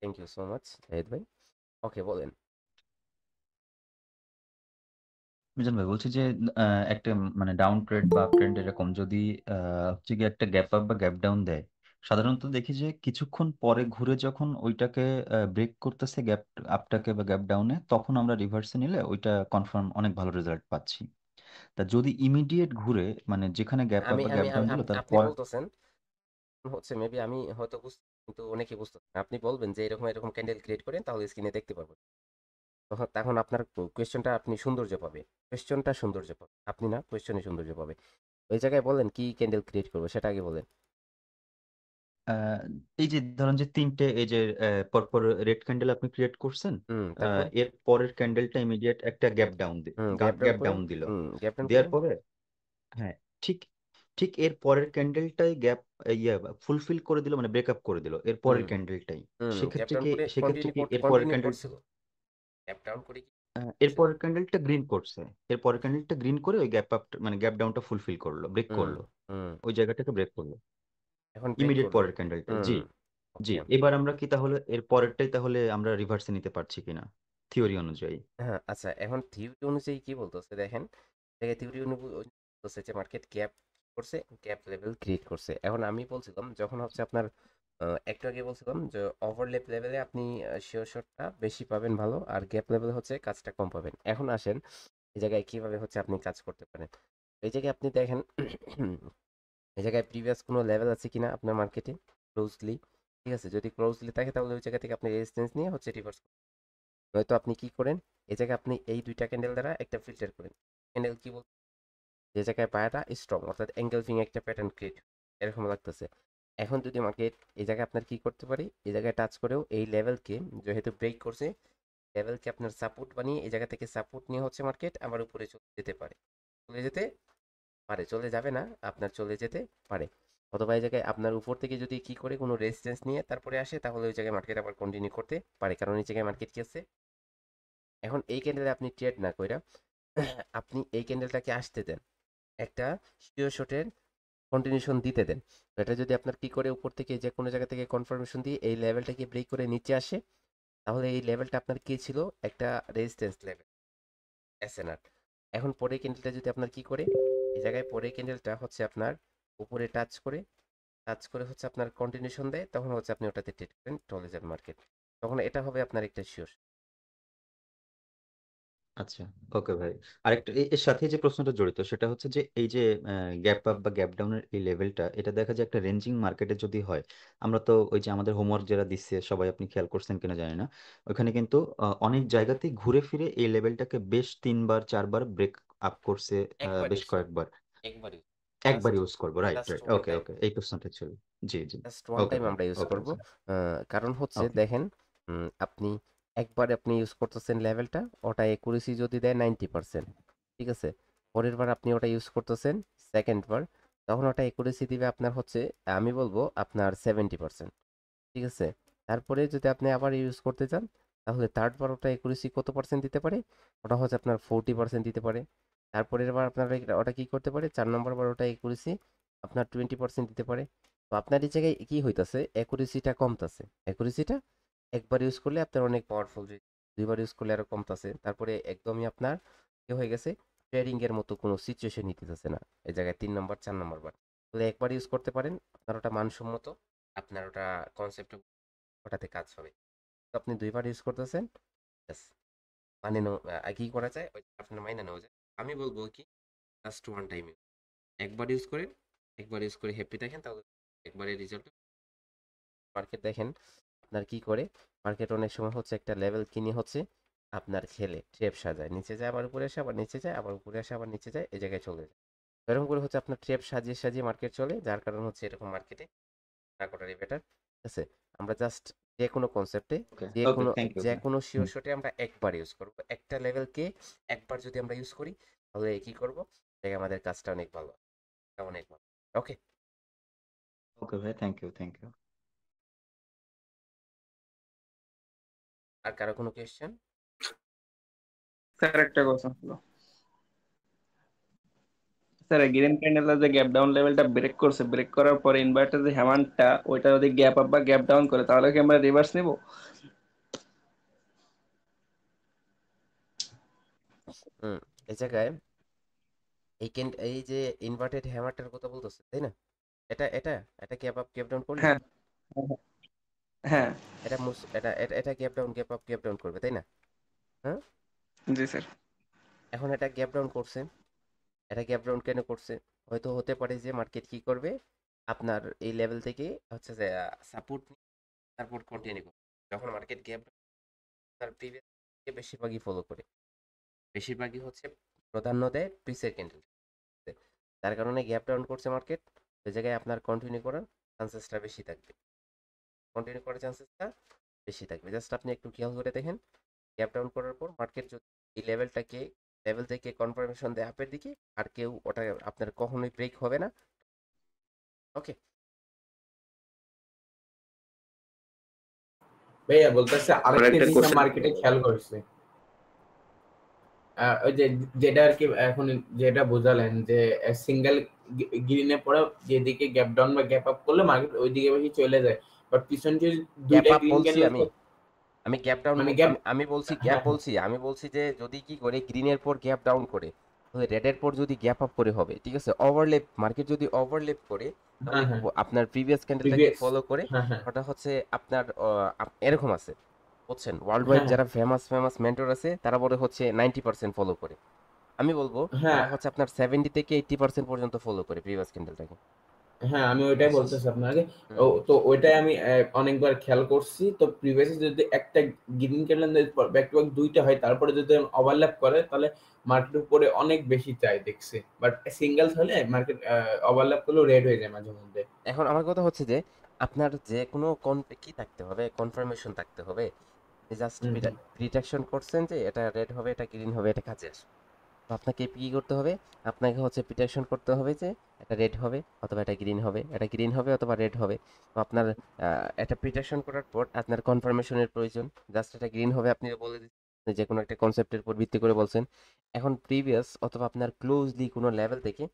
Speaker 2: Thank you so much Zahid ভাই। ওকে, বলেন।
Speaker 6: মিজান ভাই বলছি যে একটা মানে ডাউন ট্রেন্ড বা আপ ট্রেন্ড এরকম যদি হচ্ছে কি একটা গ্যাপ আপ বা গ্যাপ ডাউন দেয়, সাধারণত দেখি যে কিছুক্ষণ পরে ঘুরে যখন ওইটাকে ব্রেক করতেছে গ্যাপ আপটাকে বা গ্যাপ ডাউনে, তখন আমরা রিভার্সে নিলে ওইটা কনফার্ম অনেক ভালো রেজাল্ট পাচ্ছি। তা যদি ইমিডিয়েট ঘুরে মানে যেখানে গ্যাপ আপ
Speaker 2: আমি
Speaker 6: বা
Speaker 2: আমি
Speaker 6: গ্যাপ ডাউন দিল
Speaker 2: আপনি
Speaker 6: তারপর
Speaker 2: বলতেছেন হচ্ছে, মেবি আমি হয়তো বুঝতে, কিন্তু অনেকে বুঝতেছেন না। আপনি বলবেন যে এরকম এরকম ক্যান্ডেল ক্রিয়েট করেন, তাহলে স্ক্রিনে দেখতে পারবো। তখন তখন আপনার কোয়েশ্চেনটা আপনি সৌন্দর্য পাবে, কোয়েশ্চেনটা সৌন্দর্য পাবে, আপনি না, কোয়েশ্চেনে সৌন্দর্য পাবে। ওই জায়গায় বলেন কি ক্যান্ডেল ক্রিয়েট করবো সেটা আগে বলেন।
Speaker 6: আহ, এই যে ধরেন যে তিনটে এই যে পরপর রেড ক্যান্ডেল আপনি ক্রিয়েট করছেন,
Speaker 2: তারপর
Speaker 6: এর পরের ক্যান্ডেলটা ইমিডিয়েট একটা
Speaker 2: গ্যাপ ডাউন
Speaker 6: গ্যাপ
Speaker 2: করে,
Speaker 6: ডাউন দিল।
Speaker 2: গ্যাপ ডাউন করে,
Speaker 6: দেওয়ার পরে হ্যাঁ, ঠিক ঠিক এর পরের ক্যান্ডেলটাই গ্যাপ ইয়ে ফুলফিল করে দিল, মানে ব্রেকআপ করে দিল এর পরের
Speaker 2: হুম
Speaker 6: ক্যান্ডেলটাই।
Speaker 2: গ্যাপ
Speaker 6: সেক্ষেত্রে
Speaker 2: ডাউন
Speaker 6: কি
Speaker 2: করে
Speaker 6: সেক্ষেত্রে
Speaker 2: কন্টিনিউ
Speaker 6: কি এর পরের
Speaker 2: কন্টিনিউ
Speaker 6: ক্যান্ডেল
Speaker 2: করছিল, গ্যাপ ডাউন করে কি
Speaker 6: এর
Speaker 2: ছিল।
Speaker 6: পরের ক্যান্ডেলটা গ্রিন করছে, এর পরের ক্যান্ডেলটা গ্রিন করে ওই গ্যাপ আপ মানে গ্যাপ ডাউনটা ফুলফিল করলো, ব্রেক
Speaker 2: হুম
Speaker 6: করলো,
Speaker 2: হুম
Speaker 6: ওই জায়গাটাকে ব্রেক করলো
Speaker 2: এখন ব্রেক
Speaker 6: ইমিডিয়েট
Speaker 2: করলো।
Speaker 6: পরের ক্যান্ডেলটা।
Speaker 2: হুম
Speaker 6: জি জি,
Speaker 2: ওকে।
Speaker 6: এবার আমরা কি তাহলে এর পরেরটাই তাহলে আমরা রিভার্সে নিতে পারছি কিনা থিওরি অনুযায়ী?
Speaker 2: হ্যাঁ আচ্ছা, এখন থিওরি অনুযায়ী কি বলতেছে দেখেন, থিওরি অনুযায়ী বলতেছে যে মার্কেট গ্যাপ করছে, গ্যাপ লেভেল ক্রিয়েট করছে। এখন আমি বলছিলাম যখন হচ্ছে আপনার একটু আগে বলছিলাম যে ওভারল্যাপ লেভেলে আপনি শিওর শটটা বেশি পাবেন ভালো, আর গ্যাপ লেভেলে হচ্ছে কাজটা কম পাবেন। এখন আসেন এই জায়গায় কিভাবে হচ্ছে আপনি কাজ করতে পারেন। এই জায়গায় আপনি দেখেন এই জায়গায় প্রিভিয়াস কোনো লেভেল আছে কিনা আপনার মার্কেটে ক্লোজলি, ঠিক আছে, যদি ক্লোজলি থাকে তাহলে ওই জায়গা থেকে আপনি রেজিস্ট্যান্স নিয়ে হচ্ছে রিভার্স, নয়তো আপনি কি করেন, এই জায়গায় আপনি এই দুইটা ক্যান্ডেল দ্বারা একটা ফিল্টার করেন। ক্যান্ডেল কি বল, যে জায়গায় পায়াটা স্ট্রং অর্থাৎ এঙ্গেলফিং একটা প্যাটার্ন ক্রিয়েট এরকম লাগতেছে। এখন যদি মার্কেট এই জায়গায় আপনার কি করতে পারে, এই জায়গায় টাচ করেও এই লেভেলকে যেহেতু ব্রেক করছে, লেভেলকে আপনার সাপোর্ট বানিয়ে এই জায়গা থেকে সাপোর্ট নিয়ে হচ্ছে মার্কেট আবার উপরে চলে যেতে পারে, চলে যেতে পারে, চলে যাবে না, আপনার চলে যেতে পারে। অথবা এই জায়গায় আপনার উপর থেকে যদি কি করে কোনো রেজিস্ট্যান্স নিয়ে তারপরে আসে, তাহলে ওই জায়গায় মার্কেট আবার কন্টিনিউ করতে পারে, কারণ এই জায়গায় মার্কেট কি আছে। এখন এই ক্যান্ডেলে আপনি ট্রেড না কইরা আপনি এই ক্যান্ডেলটাকে আসতে দেন, একটা শিওর শটের কন্টিনিউশন দিতে দেন। তো এটা যদি আপনার কি করে উপর থেকে যে কোনো জায়গা থেকে কনফার্মেশন দিয়ে এই লেভেলটাকে ব্রেক করে নিচে আসে, তাহলে এই লেভেলটা আপনার কি ছিল, একটা রেজিস্ট্যান্স লেভেল, এসএনআর। এখন পরের ক্যান্ডেলটা যদি আপনার কি করে, এই জায়গায় পরের ক্যান্ডেলটা হচ্ছে আপনার উপরে টাচ করে হচ্ছে আপনার কন্টিনিউশন দেয়, তখন হচ্ছে আপনি ওটাতে ট্রেড করেন, চলে যান মার্কেট, তখন এটা হবে আপনার একটা শিওর।
Speaker 6: আচ্ছা, ওকে ভাই। আরেকটা এর সাথে যে প্রশ্নটা জড়িত সেটা হচ্ছে যে এই যে গ্যাপ আপ বা গ্যাপ ডাউনের এই লেভেলটা, এটা দেখা যায় একটা রেঞ্জিং মার্কেটে যদি হয়, আমরা তো ওই যে আমাদের হোমওয়ার্ক যারা দিচ্ছে সবাই, আপনি খেয়াল করছেন কিনা জানি না, ওখানে কিন্তু অনেক জায়গাতেই ঘুরে ফিরে এই লেভেলটাকে বেশ 3 বার 4 বার ব্রেক আপ করছে,
Speaker 2: একবার
Speaker 6: বেশ
Speaker 2: ইউজ করবো,
Speaker 6: কয়েকবার।
Speaker 2: একবার ইউজ,
Speaker 6: একবার
Speaker 2: জাস্ট
Speaker 6: ইউজ করবো, right
Speaker 2: just
Speaker 6: right,
Speaker 2: one
Speaker 6: okay
Speaker 2: time,
Speaker 6: okay, এই প্রশ্নটা ছিল। জি জি,
Speaker 2: জাস্ট ওয়ান
Speaker 6: ওকে
Speaker 2: টাইম
Speaker 6: ভাই,
Speaker 2: আমরা ইউজ
Speaker 6: ওকে
Speaker 2: করব।
Speaker 6: আচ্ছা,
Speaker 2: কারণ হচ্ছে
Speaker 6: ওকে
Speaker 2: দেখেন, আপনি একবার আপনি ইউজ করতেছেন লেভেলটা, ওটা একুরেসি যদি দেয় 90%, ঠিক আছে, পরের বার আপনি ওটা ইউজ করতেছেন সেকেন্ড বার, তখন ওটা একুরেসি দিবে আপনার হচ্ছে, আমি বলবো আপনার 70%, ঠিক আছে। তারপরে যদি আপনি আবার ইউজ করতে চান, তাহলে থার্ড বার ওটা একুরেসি কত পার্সেন্ট দিতে পারে, ওটা হচ্ছে আপনার 40% দিতে পারে। তারপরের বার আপনার ওটা কি করতে পারে, 4 নম্বর বার ওটা একুরেসি আপনার 20% দিতে পারে। তো আপনার এই জায়গায় কি হইতাছে, অ্যাকুরেসিটা কমতাছে, অ্যাকুরেসিটা একবার ইউজ করলে আপনার অনেক পাওয়ারফুল, দুইবার ইউজ করলে আরো কমতাছে, তারপরে একদমই আপনার কি হয়ে গেছে, ট্রেডিং এর মতো কোনো সিচুয়েশন নিতেছে না এই জায়গায় 3 নম্বর 4 নম্বর বার তাহলে একবার ইউজ করতে পারেন আপনার ওটা মানসম্মত আপনার ওটা কনসেপ্ট ওটাতে কাজ হবে তো আপনি দুইবার ইউজ করতেছেন ব্যাস মানে কি করা যায় আপনার মাইনে নেওয়া যায় আমি বলবো কি জাস্ট ওয়ান টাইম একবার ইউজ করেন একবার ইউজ করে হ্যাপি দেখেন তাহলে একবারে রেজাল্ট মার্কেট দেখেন আপনার কি করে মার্কেট অনেক সময় হচ্ছে একটা লেভেল কিনে হচ্ছে আপনার খেলে ট্রেপ সাজায় নিচে যায় আবার উপরে আসে আবার নিচে যায় আবার উপরে আসে আবার নিচে যায় এই জায়গায় চলে যায় এরকম করে হচ্ছে আপনার ট্রেপ সাজিয়ে সাজিয়ে মার্কেট চলে যার কারণ হচ্ছে এরকম মার্কেটে না করারই বেটার ঠিক আছে আমরা জাস্ট যে কোনো কনসেপ্টে
Speaker 6: ওকে
Speaker 2: যে
Speaker 6: ওকে
Speaker 2: কোনো
Speaker 6: থ্যাংক ইউ
Speaker 2: যে
Speaker 6: ভাই।
Speaker 2: কোনো শিওর শটে আমরা একবার ইউজ করবো একটা লেভেলকে একবার যদি আমরা ইউজ করি তাহলে কি করবো দেখে আমাদের কাজটা অনেক ভালো অনেক ভালো ওকে
Speaker 6: ওকে ভাই, থ্যাংক ইউ থ্যাংক ইউ।
Speaker 2: আর কারো কোনো কোয়েশ্চেন
Speaker 7: স্যার একটা কথা হলো, স্যার গ্রিন ক্যান্ডেলের যে গ্যাপ ডাউন লেভেলটা ব্রেক করছে, ব্রেক করার পরে ইনভার্টার যে হ্যামারটা ওইটা যদি গ্যাপ আপ বা গ্যাপ ডাউন করে তাহলে কি আমরা রিভার্স নেব?
Speaker 2: হুম এই জায়গায় এই যে ইনভার্টেড হ্যামারটার কথা বলতেছে তাই না এটা এটা এটা গ্যাপ আপ গ্যাপ ডাউন করলে
Speaker 7: হ্যাঁ হ্যাঁ
Speaker 2: এটা gap down gap up gap down করবে তাই না হ্যাঁ
Speaker 7: জি স্যার।
Speaker 2: এখন এটা গ্যাপ ডাউন করছে এটা গ্যাপ ডাউন কেন করছে হয়তো হতে পারে যে মার্কেট কি করবে আপনার এই লেভেল থেকে হচ্ছে যে সাপোর্ট তারপর কন্টিনিউ করবে যখন মার্কেট গ্যাপ তার প্রিভিয়াস বেশিরভাগই ফলো করে বেশিরভাগই হচ্ছে প্রাধান্য দেয় প্রিসের ক্যান্ডেল তার কারণে গ্যাপ ডাউন করছে মার্কেট ওই জায়গায় আপনার কন্টিনিউ করার চান্সেসটা বেশি থাকবে কন্টিনিউ করার চান্সেসটা বেশি থাকবে জাস্ট আপনি একটু খেয়াল করে দেখেন গ্যাপ ডাউন করার পর মার্কেট যদি এই লেভেল থেকে কনফার্মেশন দেয় আপের দিকে আর কেউ ওটা আপনার কখনোই ব্রেক হবে না ওকে
Speaker 1: ভাইয়া বলতেছে
Speaker 7: আর
Speaker 1: আরেকটা
Speaker 7: একটা
Speaker 1: জিনিস
Speaker 7: কোশ্চেন,
Speaker 1: মার্কেটে খেয়াল করছে ওই যে যেটা আর কি এখন যেটা বোঝালেন যে সিঙ্গেল গ্রিনে পরে যেদিকে গ্যাপ ডাউন বা গ্যাপ আপ করলে মার্কেট ওই দিকে বেশি চলে যায় বাট পিছন যদি
Speaker 2: গ্যাপ
Speaker 1: দুইটা
Speaker 2: আপ
Speaker 1: গ্রিন
Speaker 2: বলছি
Speaker 1: ক্যান্ডেল
Speaker 2: আমি আমি গ্যাপ ডাউন
Speaker 1: মানে গ্যাপ
Speaker 2: আমি বলছি গ্যাপ
Speaker 1: হ্যাঁ হ্যাঁ
Speaker 2: বলছি আমি বলছি যে যদি কি করে গ্রিনের পর গ্যাপ ডাউন করে তাহলে রেডের পর যদি গ্যাপ আপ করে হবে ঠিক আছে ওভারলেপ মার্কেট যদি ওভারলেপ করে তাহলে
Speaker 1: হ্যাঁ হ্যাঁ
Speaker 2: আপনার প্রিভিয়াস ক্যান্ডেলটাকে
Speaker 1: প্রিভিয়াস
Speaker 2: ফলো করে
Speaker 1: হ্যাঁ হ্যাঁ
Speaker 2: ওটা হচ্ছে আপনার এরকম আছে বুঝছেন ওয়ার্ল্ড ওয়াইড
Speaker 1: হ্যাঁ
Speaker 2: যারা ফেমাস মেন্টর আছে তারা বলে হচ্ছে 90% ফলো করে আমি বলবো
Speaker 1: হ্যাঁ
Speaker 2: তারা হচ্ছে আপনার 70 থেকে 80% পর্যন্ত ফলো করে প্রিভিয়াস ক্যান্ডেলটাকে
Speaker 1: হ্যাঁ আমি ওইটাই
Speaker 2: বুঝছেন
Speaker 1: বলতেছি আপনাকে
Speaker 2: হুম
Speaker 1: তো ওইটাই আমি অনেকবার খেয়াল করছি তো প্রিভিয়াসলি যদি একটা green candle back to back দুইটা হয় তারপরে যদি ওভারল্যাপ করে তাহলে মার্কেট উপরে অনেক বেশি চাই দেখছি বাট সিঙ্গেলস হলে মার্কেট ওভারল্যাপ করলেও রেড হয়ে যায় মাঝে মধ্যে
Speaker 2: এখন আমার কথা হচ্ছে যে আপনার যে কোনো কি থাকতে হবে কনফার্মেশন থাকতে হবে জাস্ট
Speaker 1: হুম হুম
Speaker 2: প্রিডিকশন করছেন যে এটা রেড হবে এটা গ্রিন হবে এটা কাজে আসবে তো আপনাকে কি করতে হবে আপনাকে হচ্ছে প্রিডিকশন করতে হবে যে এটা রেড হবে অথবা এটা গ্রিন হবে এটা গ্রিন হবে অথবা রেড হবে তো আপনার এটা প্রিডিকশন করার পর আপনার কনফার্মেশনের প্রয়োজন জাস্ট এটা গ্রিন হবে আপনি বলে দিচ্ছেন যে কোনো একটা কনসেপ্টের উপর ভিত্তি করে বলছেন এখন প্রিভিয়াস অথবা আপনার ক্লোজলি কোনো লেভেল থেকে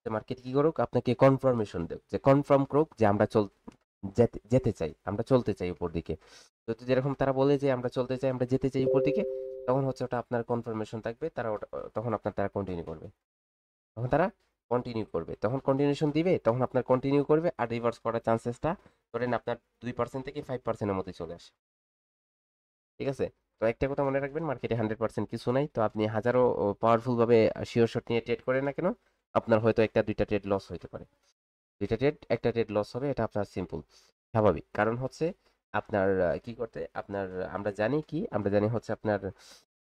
Speaker 2: মার্কেট কি করুক আপনাকে কনফার্মেশন দেব যে কনফার্ম করুক যে আমরা যেতে চাই আমরা চলতে চাই উপর দিকে তো যেরকম তারা বলে যে আমরা চলতে চাই আমরা যেতে চাই উপর দিকে তখন হচ্ছে ওটা আপনার কনফার্মেশন থাকবে তারা ওটা তখন আপনার তারা কন্টিনিউ করবে তখন তারা কন্টিনিউ করবে তখন কন্টিনিউশন দিবে তখন আপনার কন্টিনিউ করবে আর রিভার্স করার চান্সেসটা ধরেন আপনার 2% থেকে 5%-এর মধ্যে চলে আসে ঠিক আছে তো একটা কথা মনে রাখবেন মার্কেটে 100% কিছু নাই তো আপনি হাজারো পাওয়ারফুল ভাবে শিওর শট নিয়ে ট্রেড করেন না কেন আপনার হয়তো একটা দুইটা ট্রেড লস হতে পারে দুইটা ট্রেড একটা ট্রেড লস হবে এটা আপনার সিম্পল স্বাভাবিক কারণ হচ্ছে আপনার কি করতে আপনার আমরা জানি হচ্ছে আপনার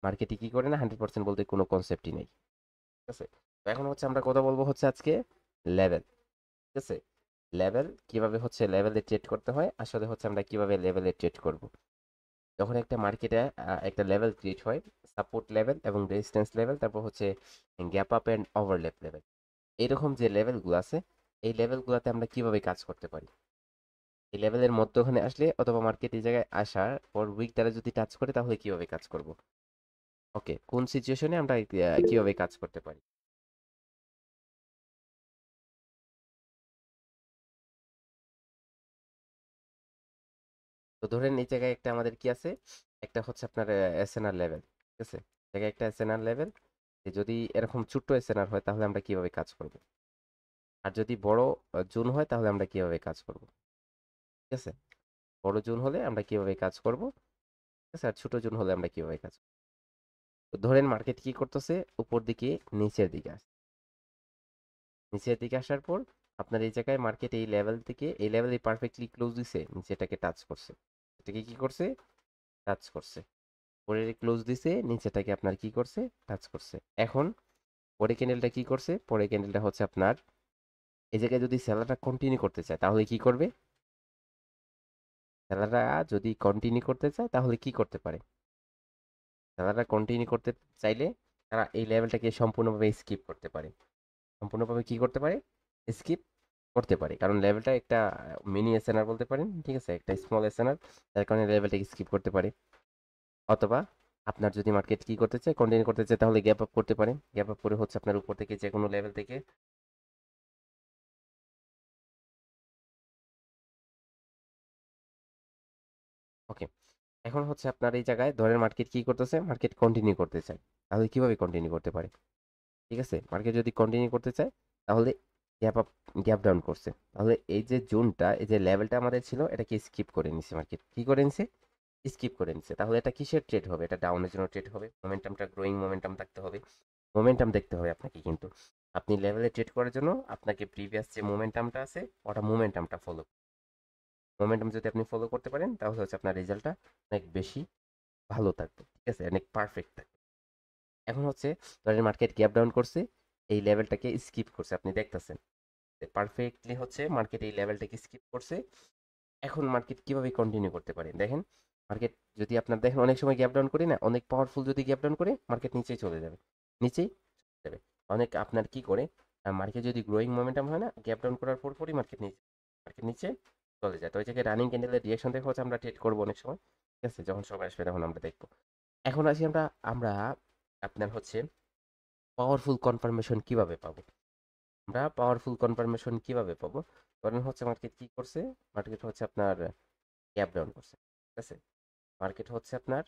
Speaker 2: মার্কেটে কি করে না 100% বলতে কোনো কনসেপ্টই নেই ঠিক আছে তো এখন হচ্ছে আমরা কথা বলবো হচ্ছে আজকে লেভেল ঠিক আছে লেভেল কিভাবে হচ্ছে লেভেলে ট্রেড করতে হয় আসলে হচ্ছে আমরা কিভাবে লেভেলে ট্রেড করব যখন একটা মার্কেটে একটা লেভেল ক্রিয়েট হয় সাপোর্ট লেভেল এবং রেজিস্ট্যান্স লেভেল তারপর হচ্ছে gap up and overlap level এইরকম যে লেভেলগুলো আছে এই লেভেলগুলোতে আমরা কিভাবে কাজ করতে পারি এই লেভেলের মধ্যখানে আসলে অথবা মার্কেট এই জায়গায় আসার পর উইক দ্বারা যদি টাচ করে তাহলে কিভাবে কাজ করব ওকে কোন সিচুয়েশনে আমরা কিভাবে কাজ করতে পারি তো ধরেন এই জায়গায় একটা আমাদের কি আছে একটা হচ্ছে আপনার এসএনআর লেভেল ঠিক আছে জায়গায় একটা এসএনআর লেভেল যদি এরকম ছোট্ট এসএনআর হয় তাহলে আমরা কিভাবে কাজ করব, আর যদি বড় জোন হয় তাহলে আমরা কিভাবে কাজ করব। ঠিক আছে, বড় জোন হলে আমরা কিভাবে কাজ করব, ঠিক আছে, আর ছোট জোন হলে আমরা কিভাবে কাজ করব। তো ধরেন মার্কেট কি করতেছে, উপর দিকে নিচের দিকে আসছে, নিচের দিকে আসার পর আপনার এই জায়গায় মার্কেট এই লেভেল থেকে এই লেভেলে পারফেক্টলি ক্লোজ দিছে, নিচেটাকে টাচ করছে, এটাকে কি করছে, টাচ করছে, পরের ক্লোজ দিছে, নিচেটাকে আপনার কি করছে, টাচ করছে। এখন পরে ক্যান্ডেলটা কি করছে, পরে ক্যান্ডেলটা হচ্ছে আপনার এই জায়গায় যদি সেলারটা কন্টিনিউ করতে চায় তাহলে কি করবে, সেলাররা যদি কন্টিনিউ করতে চায় তাহলে কি করতে পারে, সেলাররা কন্টিনিউ করতে চাইলে তারা এই লেভেলটাকে সম্পূর্ণভাবে স্কিপ করতে পারে, সম্পূর্ণভাবে কি করতে পারে, স্কিপ করতে পারে, কারণ লেভেলটা একটা মিনি এসএনআর বলতে পারেন, ঠিক আছে, একটা স্মল এসএনআর, যার কারণে লেভেলটাকে স্কিপ করতে পারে। অথবা আপনার যদি মার্কেট কি করতে চায়, কন্টিনিউ করতে চায়, তাহলে গ্যাপ আপ করতে পারে, গ্যাপ আপ করে হচ্ছে আপনার উপর থেকে যে কোনো লেভেল থেকে ওকে। এখন হচ্ছে আপনার এই জায়গায় ধরেন মার্কেট কি করতেছে, মার্কেট কন্টিনিউ করতে চায়, তাহলে কিভাবে কন্টিনিউ করতে পারে, ঠিক আছে, মার্কেট যদি কন্টিনিউ করতে চায় তাহলে গ্যাপ আপ, গ্যাপ ডাউন করছে, তাহলে এই যে জোনটা, এই যে লেভেলটা আমাদের ছিল এটাকে স্কিপ করে নিছে, মার্কেট কি করে নিছে, স্কিপ করে নিচ্ছে, তাহলে এটা কিসের ট্রেড হবে, এটা ডাউনের জন্য ট্রেড হবে, মোমেন্টামটা গ্রোয়িং মোমেন্টাম থাকতে হবে, মোমেন্টাম দেখতে হবে আপনাকে, কিন্তু আপনি লেভেলে ট্রেড করার জন্য আপনাকে প্রিভিয়াস যে মোমেন্টামটা আছে ওটা মোমেন্টামটা ফলো, মোমেন্টাম যদি আপনি ফলো করতে পারেন তাহলে হচ্ছে আপনার রেজাল্টটা অনেক বেশি ভালো থাকবে, ঠিক আছে, অনেক পারফেক্ট থাকবে। এখন হচ্ছে ধরেন মার্কেট গ্যাপ ডাউন করছে, এই লেভেলটাকে স্কিপ করছে, আপনি দেখতেছেন পারফেক্টলি হচ্ছে মার্কেট এই লেভেলটাকে স্কিপ করছে। এখন মার্কেট কিভাবে কন্টিনিউ করতে পারে দেখেন, মার্কেট যদি আপনার দেখেন অনেক সময় গ্যাপ ডাউন করি না, অনেক পাওয়ারফুল যদি গ্যাপ ডাউন করে মার্কেট নিচেই চলে যাবে, নিচেই চলে যাবে। অনেক আপনার কি করে, মার্কেট যদি গ্রোয়িং মোমেন্টাম হয় না, গ্যাপ ডাউন করার পরই মার্কেট নিচে চলে যায়। তো ওই জায়গায় রানিং ক্যান্ডেলের রিঅ্যাকশন দেখে হচ্ছে আমরা ট্রেড করবো অনেক সময়, ঠিক আছে, যখন সময় আসবে তখন আমরা দেখবো। এখন আসি আমরা আমরা আপনার হচ্ছে পাওয়ারফুল কনফার্মেশন কিভাবে পাবো, আমরা পাওয়ারফুল কনফার্মেশন কিভাবে পাবো, কারণ হচ্ছে মার্কেট কি করছে, মার্কেট হচ্ছে আপনার গ্যাপ ডাউন করছে, ঠিক আছে, মার্কেট হচ্ছে আপনার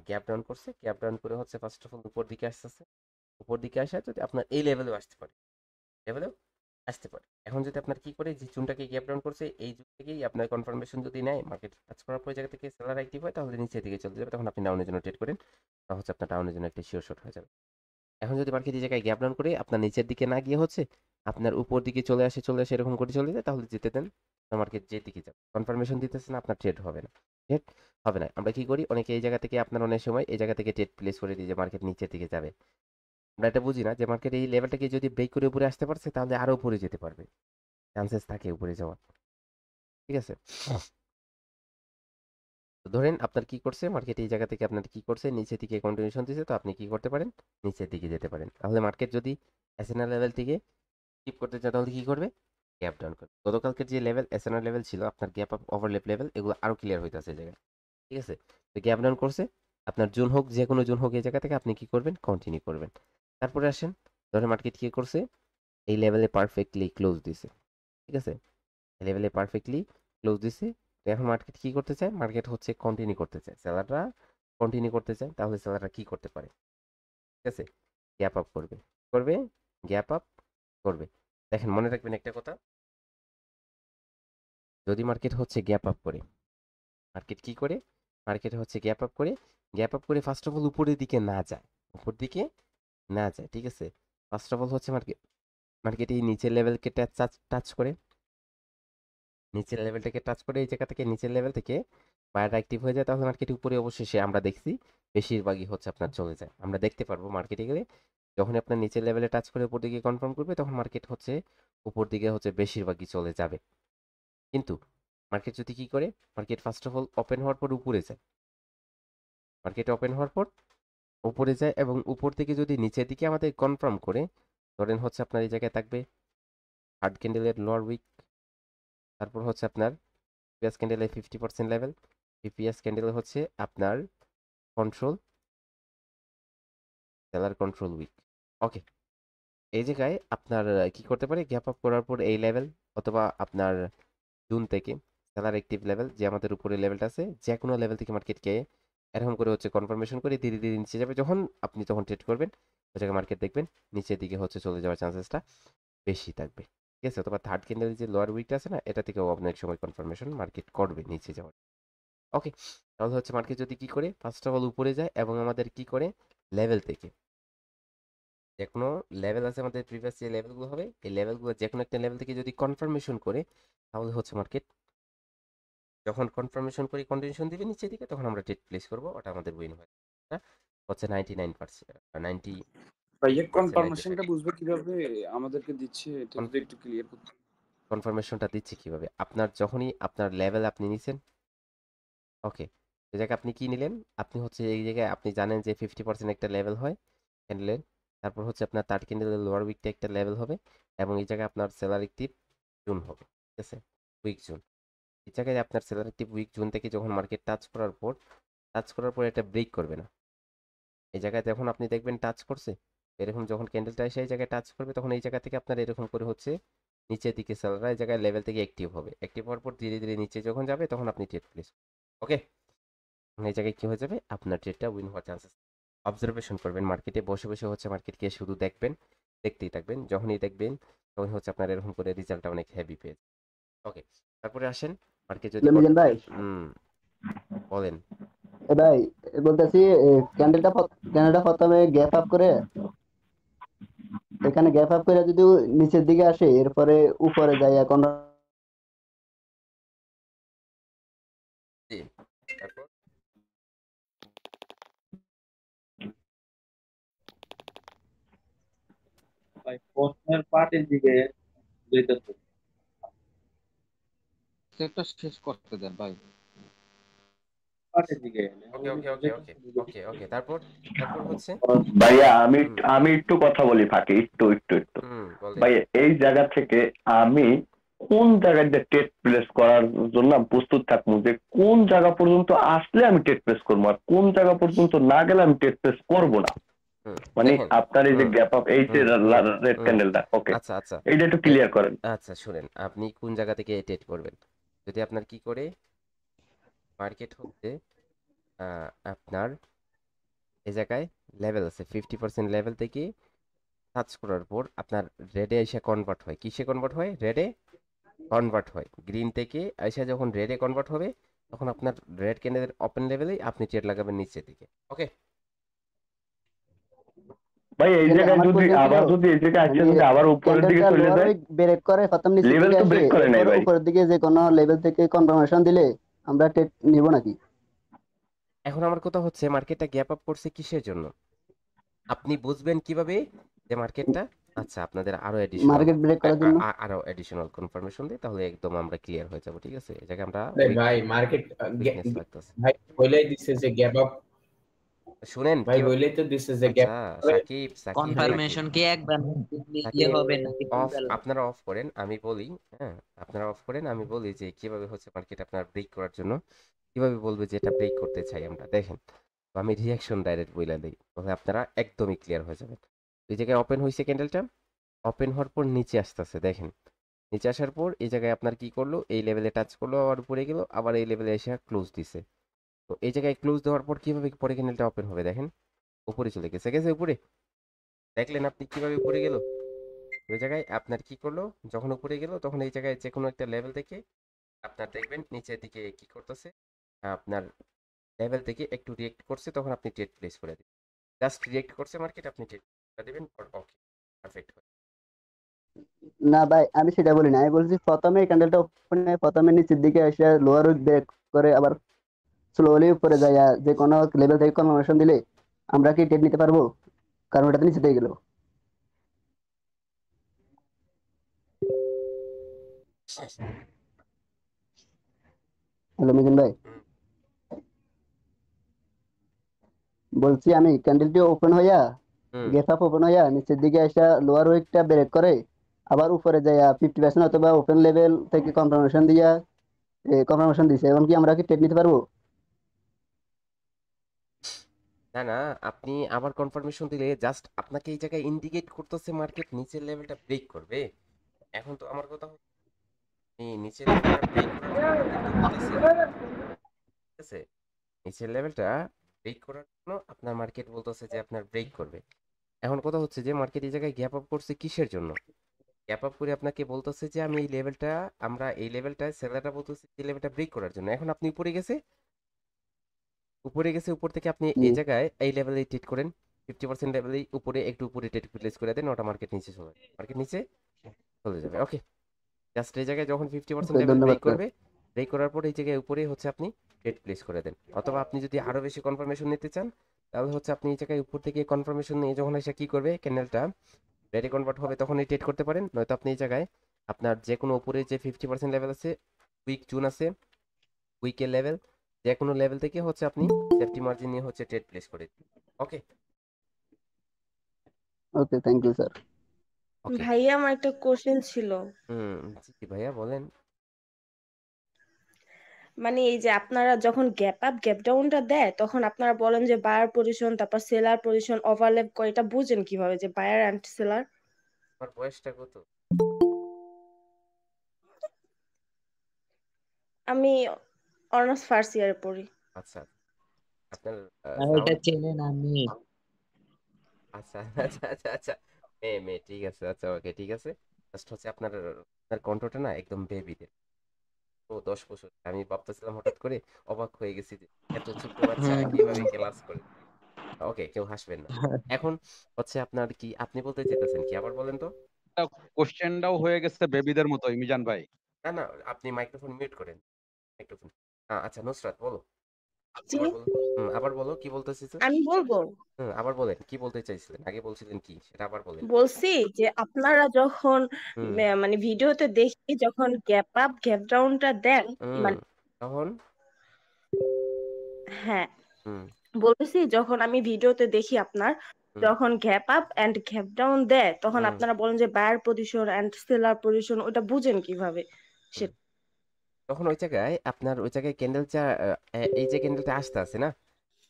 Speaker 2: গ্যাপ ডাউন করছে, গ্যাপ ডাউন করে হচ্ছে ফার্স্ট অফ অল উপর দিকে আসতেছে, উপর দিকে আসা যদি আপনার এই লেভেলেও আসতে পারে, লেভেলেও আসতে পারে। এখন যদি আপনার কি করে যে জোনটাকে গ্যাপ ডাউন করছে এই জোন থেকেই আপনার কনফার্মেশন যদি নেয়, মার্কেট টাচ করার পর জায়গা থেকে সেলার অ্যাক্টিভ হয়, তাহলে নিচের দিকে চলে যাবে, তখন আপনি ডাউনের জন্য ট্রেড করেন, তাহলে হচ্ছে আপনার ডাউনের জন্য একটা শিওর শট হয়ে যাবে। এখন যদি মার্কেট এই জায়গায় গ্যাপ ডাউন করে আপনার নিচের দিকে না গিয়ে হচ্ছে আপনার উপর দিকে চলে আসে এরকম করে চলে যায়, তাহলে যেতে দেন, মার্কেট যে দিকে যাবে, কনফার্মেশন দিতেছে না, আপনার ট্রেড হবে না, ট্রেড হবে না। আমরা কি করি, অনেকে এই জায়গা থেকে আপনার অনেক সময় এই জায়গা থেকে ট্রেড প্লেস করে দিই যে মার্কেট নিচের দিকে যাবে, আমরা এটা বুঝি না যে মার্কেট এই লেভেলটাকে যদি ব্রেক করে উপরে আসতে পারছে তাহলে আরো উপরে যেতে পারবে, চান্সেস থাকে উপরে যাওয়ার, ঠিক আছে। তো ধরেন আপনার কি করছে, মার্কেট এই জায়গা থেকে আপনার কি করছে, নিচের দিকে কন্টিনিউশন দিচ্ছে, তো আপনি কি করতে পারেন, নিচের দিকে যেতে পারেন। তাহলে মার্কেট যদি এসএনআর লেভেল থেকে স্কিপ করতে চায় তাহলে কি করবে, গ্যাপ ডাউন করবে। গতকালকের যে লেভেল এসএনআর লেভেল ছিল আপনার গ্যাপ আপ ওভারল্যাপ লেভেল, এগুলো আরো ক্লিয়ার হইতাছে এই জায়গায়, ঠিক আছে। তো গ্যাপ ডাউন করছে, আপনার জোন হোক যে কোনো জোন হোক এই জায়গা থেকে আপনি কি করবেন, কন্টিনিউ করবেন। তারপরে আসেন, ধরেন মার্কেট কি করছে, এই লেভেলে পারফেক্টলি ক্লোজ দিছে, ঠিক আছে, এই লেভেলে পারফেক্টলি ক্লোজ দিছে। তো এখন মার্কেট কি করতে চায়, মার্কেট হচ্ছে কন্টিনিউ করতে চায়, সেলাররা কন্টিনিউ করতে চায়, তাহলে সেলাররা কি করতে পারে, ঠিক আছে, গ্যাপ আপ করবে, করবে গ্যাপ আপ করবে। দেখেন মনে রাখবেন একটা কথা, যদি মার্কেট হচ্ছে গ্যাপ আপ করে, মার্কেট কি করে, মার্কেট হচ্ছে গ্যাপ আপ করে, গ্যাপ আপ করে ফার্স্ট অফ অল উপরের দিকে না যায়, উপর দিকে না যায়, ঠিক আছে, ফার্স্ট অফ অল হচ্ছে মার্কেট মার্কেট এই নিচের লেভেলকে টাচ করে, নিচের লেভেলটাকে টাচ করে এই জায়গা থেকে নিচের লেভেল থেকে বায়ার অ্যাক্টিভ হয়ে যায়, তাহলে মার্কেট উপরে অবশেষে আমরা দেখছি বেশিরভাগই হচ্ছে আপনার চলে যায়, আমরা দেখতে পারবো মার্কেটে গেলে যখন আপনার নিচের লেভেলে টাচ করে উপর দিকে কনফার্ম করবে তখন মার্কেট হচ্ছে উপর দিকে হচ্ছে বেশিরভাগই চলে যাবে। কিন্তু মার্কেট যদি কি করে, market first of all open হওয়ার পর উপরে যায়, মার্কেট ওপেন হওয়ার পর উপরে যায় এবং উপর থেকে যদি নিচের দিকে আমাদের কনফার্ম করে, ধরেন হচ্ছে আপনার এই জায়গায় থাকবে হার্ড ক্যান্ডেলের লোয়ার উইক, তারপর হচ্ছে আপনার পিএস ক্যান্ডেলের 50% লেভেল, পিপিএস ক্যান্ডেল হচ্ছে আপনার কন্ট্রোল, সেলার কন্ট্রোল উইক, ওকে। এই জায়গায় আপনার কি করতে পারে, গ্যাপ আপ করার পর এই লেভেল অথবা আপনার জুন থেকে সেলার অ্যাক্টিভ লেভেল যে আমাদের উপরে লেভেলটা আছে, যে কোনো লেভেল থেকে মার্কেটকে এরকম করে হচ্ছে কনফার্মেশন করে ধীরে ধীরে নিচে যাবে, যখন আপনি তখন ট্রেড করবেন, ওই জায়গায় মার্কেট দেখবেন নিচের দিকে হচ্ছে চলে যাওয়ার চান্সেসটা বেশি থাকবে, ঠিক আছে। অথবা থার্ড ক্যান্ডেলের যে লোয়ার উইকটা আছে না, এটা থেকেও অনেক সময় কনফার্মেশন মার্কেট করবে নিচে যাওয়ার। ওকে, তাহলে হচ্ছে মার্কেট যদি কি করে, ফার্স্ট অফ অল উপরে যায় এবং আমাদের কি করে লেভেল থেকে, যে কোনো লেভেল আছে আমাদের প্রিভিয়াস যে লেভেলগুলো হবে, এই লেভেলগুলো যে কোনো একটা লেভেল থেকে যদি কনফার্মেশন করে, তাহলে হচ্ছে মার্কেট যখন কনফার্মেশন করে কন্টিনিউশন দিবে নিচের দিকে, তখন আমরা ট্রেড প্লেস করবো, ওটা আমাদের উইন হয় হচ্ছে 99%, 90
Speaker 3: ভাইয়া
Speaker 2: 90%।
Speaker 3: কনফার্মেশনটা বুঝবে কিভাবে আমাদেরকে দিচ্ছে, এটা যদি একটু ক্লিয়ার করতে।
Speaker 2: কনফার্মেশনটা দিচ্ছি কিভাবে, আপনার যখনই আপনার লেভেল আপনি নিছেন, ওকে, এই জায়গায় আপনি কি নিলেন, আপনি হচ্ছে এই জায়গায় আপনি জানেন যে 50% একটা লেভেল হয় ক্যান্ডেলের, তারপর হচ্ছে আপনার থার্ড ক্যান্ডেলের লোয়ার উইকটা একটা লেভেল হবে, এবং এই জায়গায় আপনার সেলার অ্যাক্টিভ জুন হবে, ঠিক আছে, উইক জুন। এই জায়গায় আপনার সেলার অ্যাক্টিভ উইক জুন থেকে যখন মার্কেট টাচ করার পর এটা ব্রেক করবে না। এই জায়গায় যখন আপনি দেখবেন টাচ করছে, এরকম যখন ক্যান্ডেলটা এসে এই জায়গায় টাচ করবে, তখন এই জায়গা থেকে আপনার এরকম করে হচ্ছে নিচের দিকে সেলাররা এই জায়গায় লেভেল থেকে অ্যাক্টিভ হবে, অ্যাক্টিভ হওয়ার পর ধীরে ধীরে নিচে যখন যাবে, তখন আপনি ট্রেড প্লেস, ওকে। এই জায়গায় কি হয়ে যাবে, আপনার ট্রেডটা উইন হওয়ার চান্সেস। অবজারভেশন করবেন মার্কেটে বসে বসে, হচ্ছে মার্কেটকে শুধু দেখবেন, দেখতেই থাকবেন, যখনই দেখবেন তখন হচ্ছে আপনার এরকম করে রেজাল্টটা অনেক হেভি পেয়ে যাবে, ওকে। তারপরে আসেন মার্কেট যদি
Speaker 8: মিজান ভাই,
Speaker 2: বলেন।
Speaker 8: ভাই বলতেছি ক্যান্ডেলটা প্রথমে গ্যাপ আপ করে, এখানে গ্যাপ আপ করে যদি নিচের দিকে আসে, এরপরে উপরে যায় এখন
Speaker 2: তারপর
Speaker 7: ভাই প্রশ্নের পার্টের দিকে যেতেছে।
Speaker 5: সেটটা শেষ করতে দেন ভাই।
Speaker 7: পার্টের দিকে
Speaker 2: ওকে ওকে ওকে ওকে ওকে ওকে তারপর হচ্ছে
Speaker 9: ভাইয়া আমি একটু কথা বলি ফাঁকে, একটু
Speaker 2: বলেন।
Speaker 9: ভাইয়া এই জায়গা থেকে আমি কোন জায়গায় ট্রেড প্লেস করার জন্য আমি প্রস্তুত থাকবো, যে কোন জায়গা পর্যন্ত আসলে আমি ট্রেড প্লেস করবো, আর কোন জায়গা পর্যন্ত না গেলে আমি ট্রেড প্লেস করবো না, মানে
Speaker 2: দেখেন,
Speaker 9: আপনার এই যে গ্যাপ আপ, এই যে রেড ক্যান্ডেলটা, ওকে,
Speaker 2: আচ্ছা আচ্ছা
Speaker 9: এইটা একটু ক্লিয়ার করেন।
Speaker 2: আচ্ছা শুনেন, আপনি কোন জায়গা থেকে ট্রেড করবেন, যদি আপনার কি করে মার্কেট হচ্ছে আপনার এই জায়গায় লেভেল আছে 50% লেভেল থেকে টাচ করার পর আপনার রেডে এসে কনভার্ট হয়, কিসে কনভার্ট হয়, রেডে কনভার্ট হয়, গ্রিন থেকে এসে যখন রেডে কনভার্ট হবে, তখন আপনার রেড ক্যান্ডেলের ওপেন লেভেলেই আপনি ট্রেড লাগাবেন নিচের দিকে, ওকে।
Speaker 9: ভাই এই জায়গায় যদি আবার যদি এই জায়গায় আসে যদি আবার উপরের দিকে চলে যায়,
Speaker 8: ব্রেক করে প্রথম নিচের
Speaker 9: লেভেল
Speaker 8: দিকে
Speaker 9: তো
Speaker 8: আসে,
Speaker 9: ব্রেক করে নাই ভাই,
Speaker 8: উপরের দিকে যে কোনো লেভেল থেকে কনফার্মেশন দিলে আমরা ট্রেড নিব নাকি?
Speaker 2: এখন আমার কথা হচ্ছে মার্কেটটা গ্যাপ আপ করছে কিসের জন্য, আপনি বুঝবেন কিভাবে যে মার্কেটটা, আচ্ছা আপনাদের আরো
Speaker 8: মার্কেট ব্রেক করার জন্য
Speaker 2: এডিশনাল কনফার্মেশন দিই, তাহলে একদম আমরা ক্লিয়ার হয়ে যাব, ঠিক আছে। এই জায়গায় আমরা
Speaker 1: ভাই মার্কেট
Speaker 2: উইকনেস লাগতেছে,
Speaker 1: ভাই বলেই দিছে যে গ্যাপ আপ,
Speaker 2: শুনেন
Speaker 1: ভাই বলেই তো দিছে যে গ্যাপ
Speaker 2: সাকিব
Speaker 10: কনফার্মেশন কি একবার দিলে হবে নাকি?
Speaker 2: আপনারা অফ করেন, আমি বলি, হ্যাঁ আপনারা অফ করেন, আমি বলি যে কিভাবে হচ্ছে মার্কেট আপনার ব্রেক করার জন্য কিভাবে বলবে যে এটা ব্রেক করতে চাই আমরা, দেখেন। তো আমি রিয়াকশন ডাইরেক্ট বলে দিই, তাহলে আপনারা একদমই ক্লিয়ার হয়ে যাবেন। এই জায়গায় ওপেন হয়েছে ক্যান্ডেলটা, ওপেন হওয়ার পর নিচে আসতেছে, দেখেন নিচে আসার পর এই জায়গায় আপনার কি করলো, এই লেভেলে টাচ করলো, আবার উপরে গেল, আবার এই লেভেলে এসে ক্লোজ দিছে। তো এই জায়গায় ক্লোজ দেওয়ার পর কিভাবে পরে ক্যান্ডেলটা ওপেন হবে, দেখেন উপরে চলে গেছে উপরে, দেখলেন আপনি কিভাবে উপরে গেল। ওই জায়গায় আপনার কি করলো, যখন উপরে গেল তখন এই জায়গায় যে কোনো একটা লেভেল থেকে আপনার দেখবেন নিচের দিকে কি করতেছে, আপনার লেভেল থেকে একটু রিয়েক্ট করছে, তখন আপনি ট্রেড প্লেস করে দিবেন, জাস্ট রিয়েক্ট করছে মার্কেট, আপনি ট্রেড করে দিবেন, ওকে পারফেক্ট।
Speaker 8: না ভাই, আমি সেটা বলি না, আমি বলছি প্রথমে ক্যান্ডেলটা ওপেনে প্রথমে নিচের দিকে এসে লোয়ার উইক ব্রেক করে আবার স্লোলি উপরে যায়, যে কোনো লেভেল থেকে কনফার্মেশন দিলে আমরা কি ট্রেড নিতে পারবো? কারণ ওটাতে নিচে দিয়ে গেল। হ্যালো মিজান ভাই, বলছি আমি ক্যান্ডেলটি ওপেন হইয়া গ্যাপ আপ ওপেন হইয়া নিচের দিকে এসে লোয়ার উইকটা ব্রেক করে আবার উপরে যায় 50% অথবা ওপেন লেভেল থেকে কনফার্মেশন দিছে, এখন কি আমরা কি ট্রেড নিতে পারবো?
Speaker 2: না না, আপনি আবার কনফার্মেশন দিলে জাস্ট আপনাকে এই জায়গায় ইন্ডিকেট করতেছে মার্কেট নিচের লেভেলটা ব্রেক করবে। এখন তো আমার কথা হচ্ছে নিচের লেভেলটা ব্রেক করার ঠিক আছে, নিচের লেভেলটা ব্রেক করার জন্য আপনার মার্কেট বলতেছে যে আপনার ব্রেক করবে। এখন কথা হচ্ছে যে মার্কেট এই জায়গায় গ্যাপ আপ করছে কিসের জন্য? গ্যাপ আপ করে আপনাকে বলতেছে যে আমি এই লেভেলটা, আমরা এই লেভেলটায় সেলারটা বলতেছে এই লেভেলটা ব্রেক করার জন্য। এখন আপনি উপরে গেছে, উপর থেকে আপনি এই জায়গায় এই লেভেলে ট্রেড করেন, 50% লেভেলে উপরে, একটু উপরে ট্রেড প্লেস করে দেন, ওটা মার্কেট নিচে চলে যাবে, মার্কেট নিচে চলে যাবে। ওকে, জাস্ট এই জায়গায় যখন 50% লেভেল
Speaker 8: ধন্যবাদ
Speaker 2: ব্রেক
Speaker 8: স্যার।
Speaker 2: করবে, ব্রেক করার পর এই জায়গায় উপরে হচ্ছে আপনি ট্রেড প্লেস করে দেন। অথবা আপনি যদি আরো বেশি কনফার্মেশন নিতে চান, তাহলে হচ্ছে আপনি এই জায়গায় উপর থেকে কনফার্মেশন নিয়ে যখন এসে কি করবে, ক্যান্ডেলটা রেডি কনভার্ট হবে তখনই ট্রেড করতে পারেন। নয়তো আপনি এই জায়গায় আপনার যে কোনো উপরে যে 50% লেভেল আছে, উইক জোন আছে, উইকের লেভেল, যে কোনো লেভেল থেকে হচ্ছে আপনি সেফটি মার্জিন নিয়ে হচ্ছে ট্রেড প্লেস করে দিন। ওকে
Speaker 8: ওকে, থ্যাংক ইউ স্যার।
Speaker 2: ওকে
Speaker 4: ভাইয়া আমার একটা কোশ্চেন ছিল।
Speaker 2: জি ভাইয়া বলেন।
Speaker 4: মানে এই যে আপনারা যখন গ্যাপ আপ গ্যাপ ডাউনটা দেয় তখন আপনারা বলেন যে বায়ার পজিশন তারপর সেলার পজিশন ওভারল্যাপ করে, এটা বুঝেন কিভাবে যে বায়ার এন্ড সেলার?
Speaker 2: আমার বয়সটা কত?
Speaker 4: আমি অনার্স ফার্স্ট ইয়ারে পড়ি।
Speaker 2: আচ্ছা, আপনার
Speaker 10: এটা
Speaker 2: সাউন্ড,
Speaker 10: চেনেন আমি।
Speaker 2: আচ্ছা আচ্ছা আচ্ছা আচ্ছা, মেয়ে ঠিক আছে, আচ্ছা ওকে ঠিক আছে। জাস্ট হচ্ছে আপনার আপনার কণ্ঠটা না একদম বেবিদের, ও 10 বছর। আমি ভাবতেছিলাম হঠাৎ করে, অবাক হয়ে গেছি যে এত ছোট্ট বাচ্চা কিভাবে ক্লাস করে। ওকে, কেউ হাসবেন না। এখন হচ্ছে আপনার কি আপনি বলতে চাইতেছেন কি, আবার বলেন তো।
Speaker 5: কোশ্চেনটাও হয়ে গেছে বেবিদের মতোই মিজান ভাই।
Speaker 2: না না, আপনি মাইক্রোফোন মিউট করেন, মাইক্রোফোন। আচ্ছা নুসরাত বলো,
Speaker 4: জি,
Speaker 2: আবার বলো। আবার বলো কি বলতে চাইছো।
Speaker 4: আমি বলবো।
Speaker 2: আবার বলেন কি বলতে চাইছিলেন, আগে বলছিলেন কি সেটা আবার বলেন।
Speaker 4: বলছি যে আপনারা যখন
Speaker 2: হুম
Speaker 4: মানে ভিডিওতে দেখি যখন গ্যাপ আপ গ্যাপ ডাউনটা দেন,
Speaker 2: হুম
Speaker 4: মানে
Speaker 2: তখন
Speaker 4: হ্যাঁ
Speaker 2: হুম
Speaker 4: বলতেছি যখন আমি ভিডিওতে দেখি আপনার
Speaker 2: হুম
Speaker 4: যখন gap up and gap down দেয় তখন
Speaker 2: হুম
Speaker 4: আপনারা বলেন যে buyer position and seller position, ওটা বুঝেন কিভাবে?
Speaker 2: হুম। তখন ওই জায়গায় আপনার ওই জায়গায় ক্যান্ডেলটা, এই যে ক্যান্ডেলটা আসতে আছে না,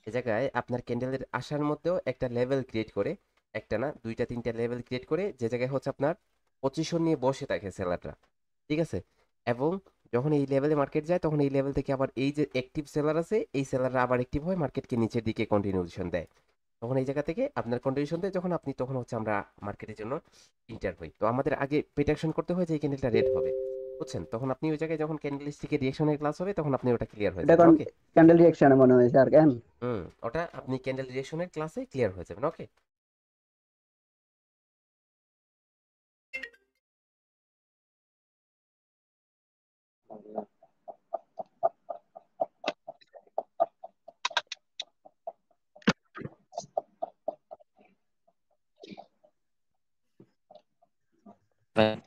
Speaker 2: এই জায়গায় আপনার ক্যান্ডেলের আসার মধ্যেও একটা লেভেল ক্রিয়েট করে, একটা না দুইটা তিনটা লেভেল ক্রিয়েট করে, যে জায়গায় হচ্ছে আপনার পজিশন নিয়ে বসে থাকে সেলাররা, ঠিক আছে। এবং যখন এই লেভেলে মার্কেট যায় তখন এই লেভেল থেকে আবার এই যে অ্যাক্টিভ সেলার আছে, এই সেলাররা আবার অ্যাক্টিভ হয়, মার্কেটকে নিচের দিকে কন্টিনিউশন দেয়। তখন এই জায়গা থেকে আপনার কন্টিনিউশন দেয় যখন আপনি, তখন হচ্ছে আমরা মার্কেটের জন্য ইন্টার হই। তো আমাদের আগে প্রিডিকশন করতে হয় যে এই ক্যান্ডেলটা রেড হবে, বুঝছেন। তখন আপনি ওই জায়গায় যখন ক্যান্ডেলস্টিকের রিঅ্যাকশনের ক্লাস হবে তখন আপনি ওটা ক্লিয়ার হয়ে
Speaker 8: এটা
Speaker 2: যাবেন।
Speaker 8: কোন
Speaker 2: ওকে,
Speaker 8: ক্যান্ডেল রিঅ্যাকশনে মনে হয় স্যার কেন?
Speaker 2: ওটা আপনি ক্যান্ডেল রিঅ্যাকশনের ক্লাসে ক্লিয়ার হয়ে যাবেন। ওকে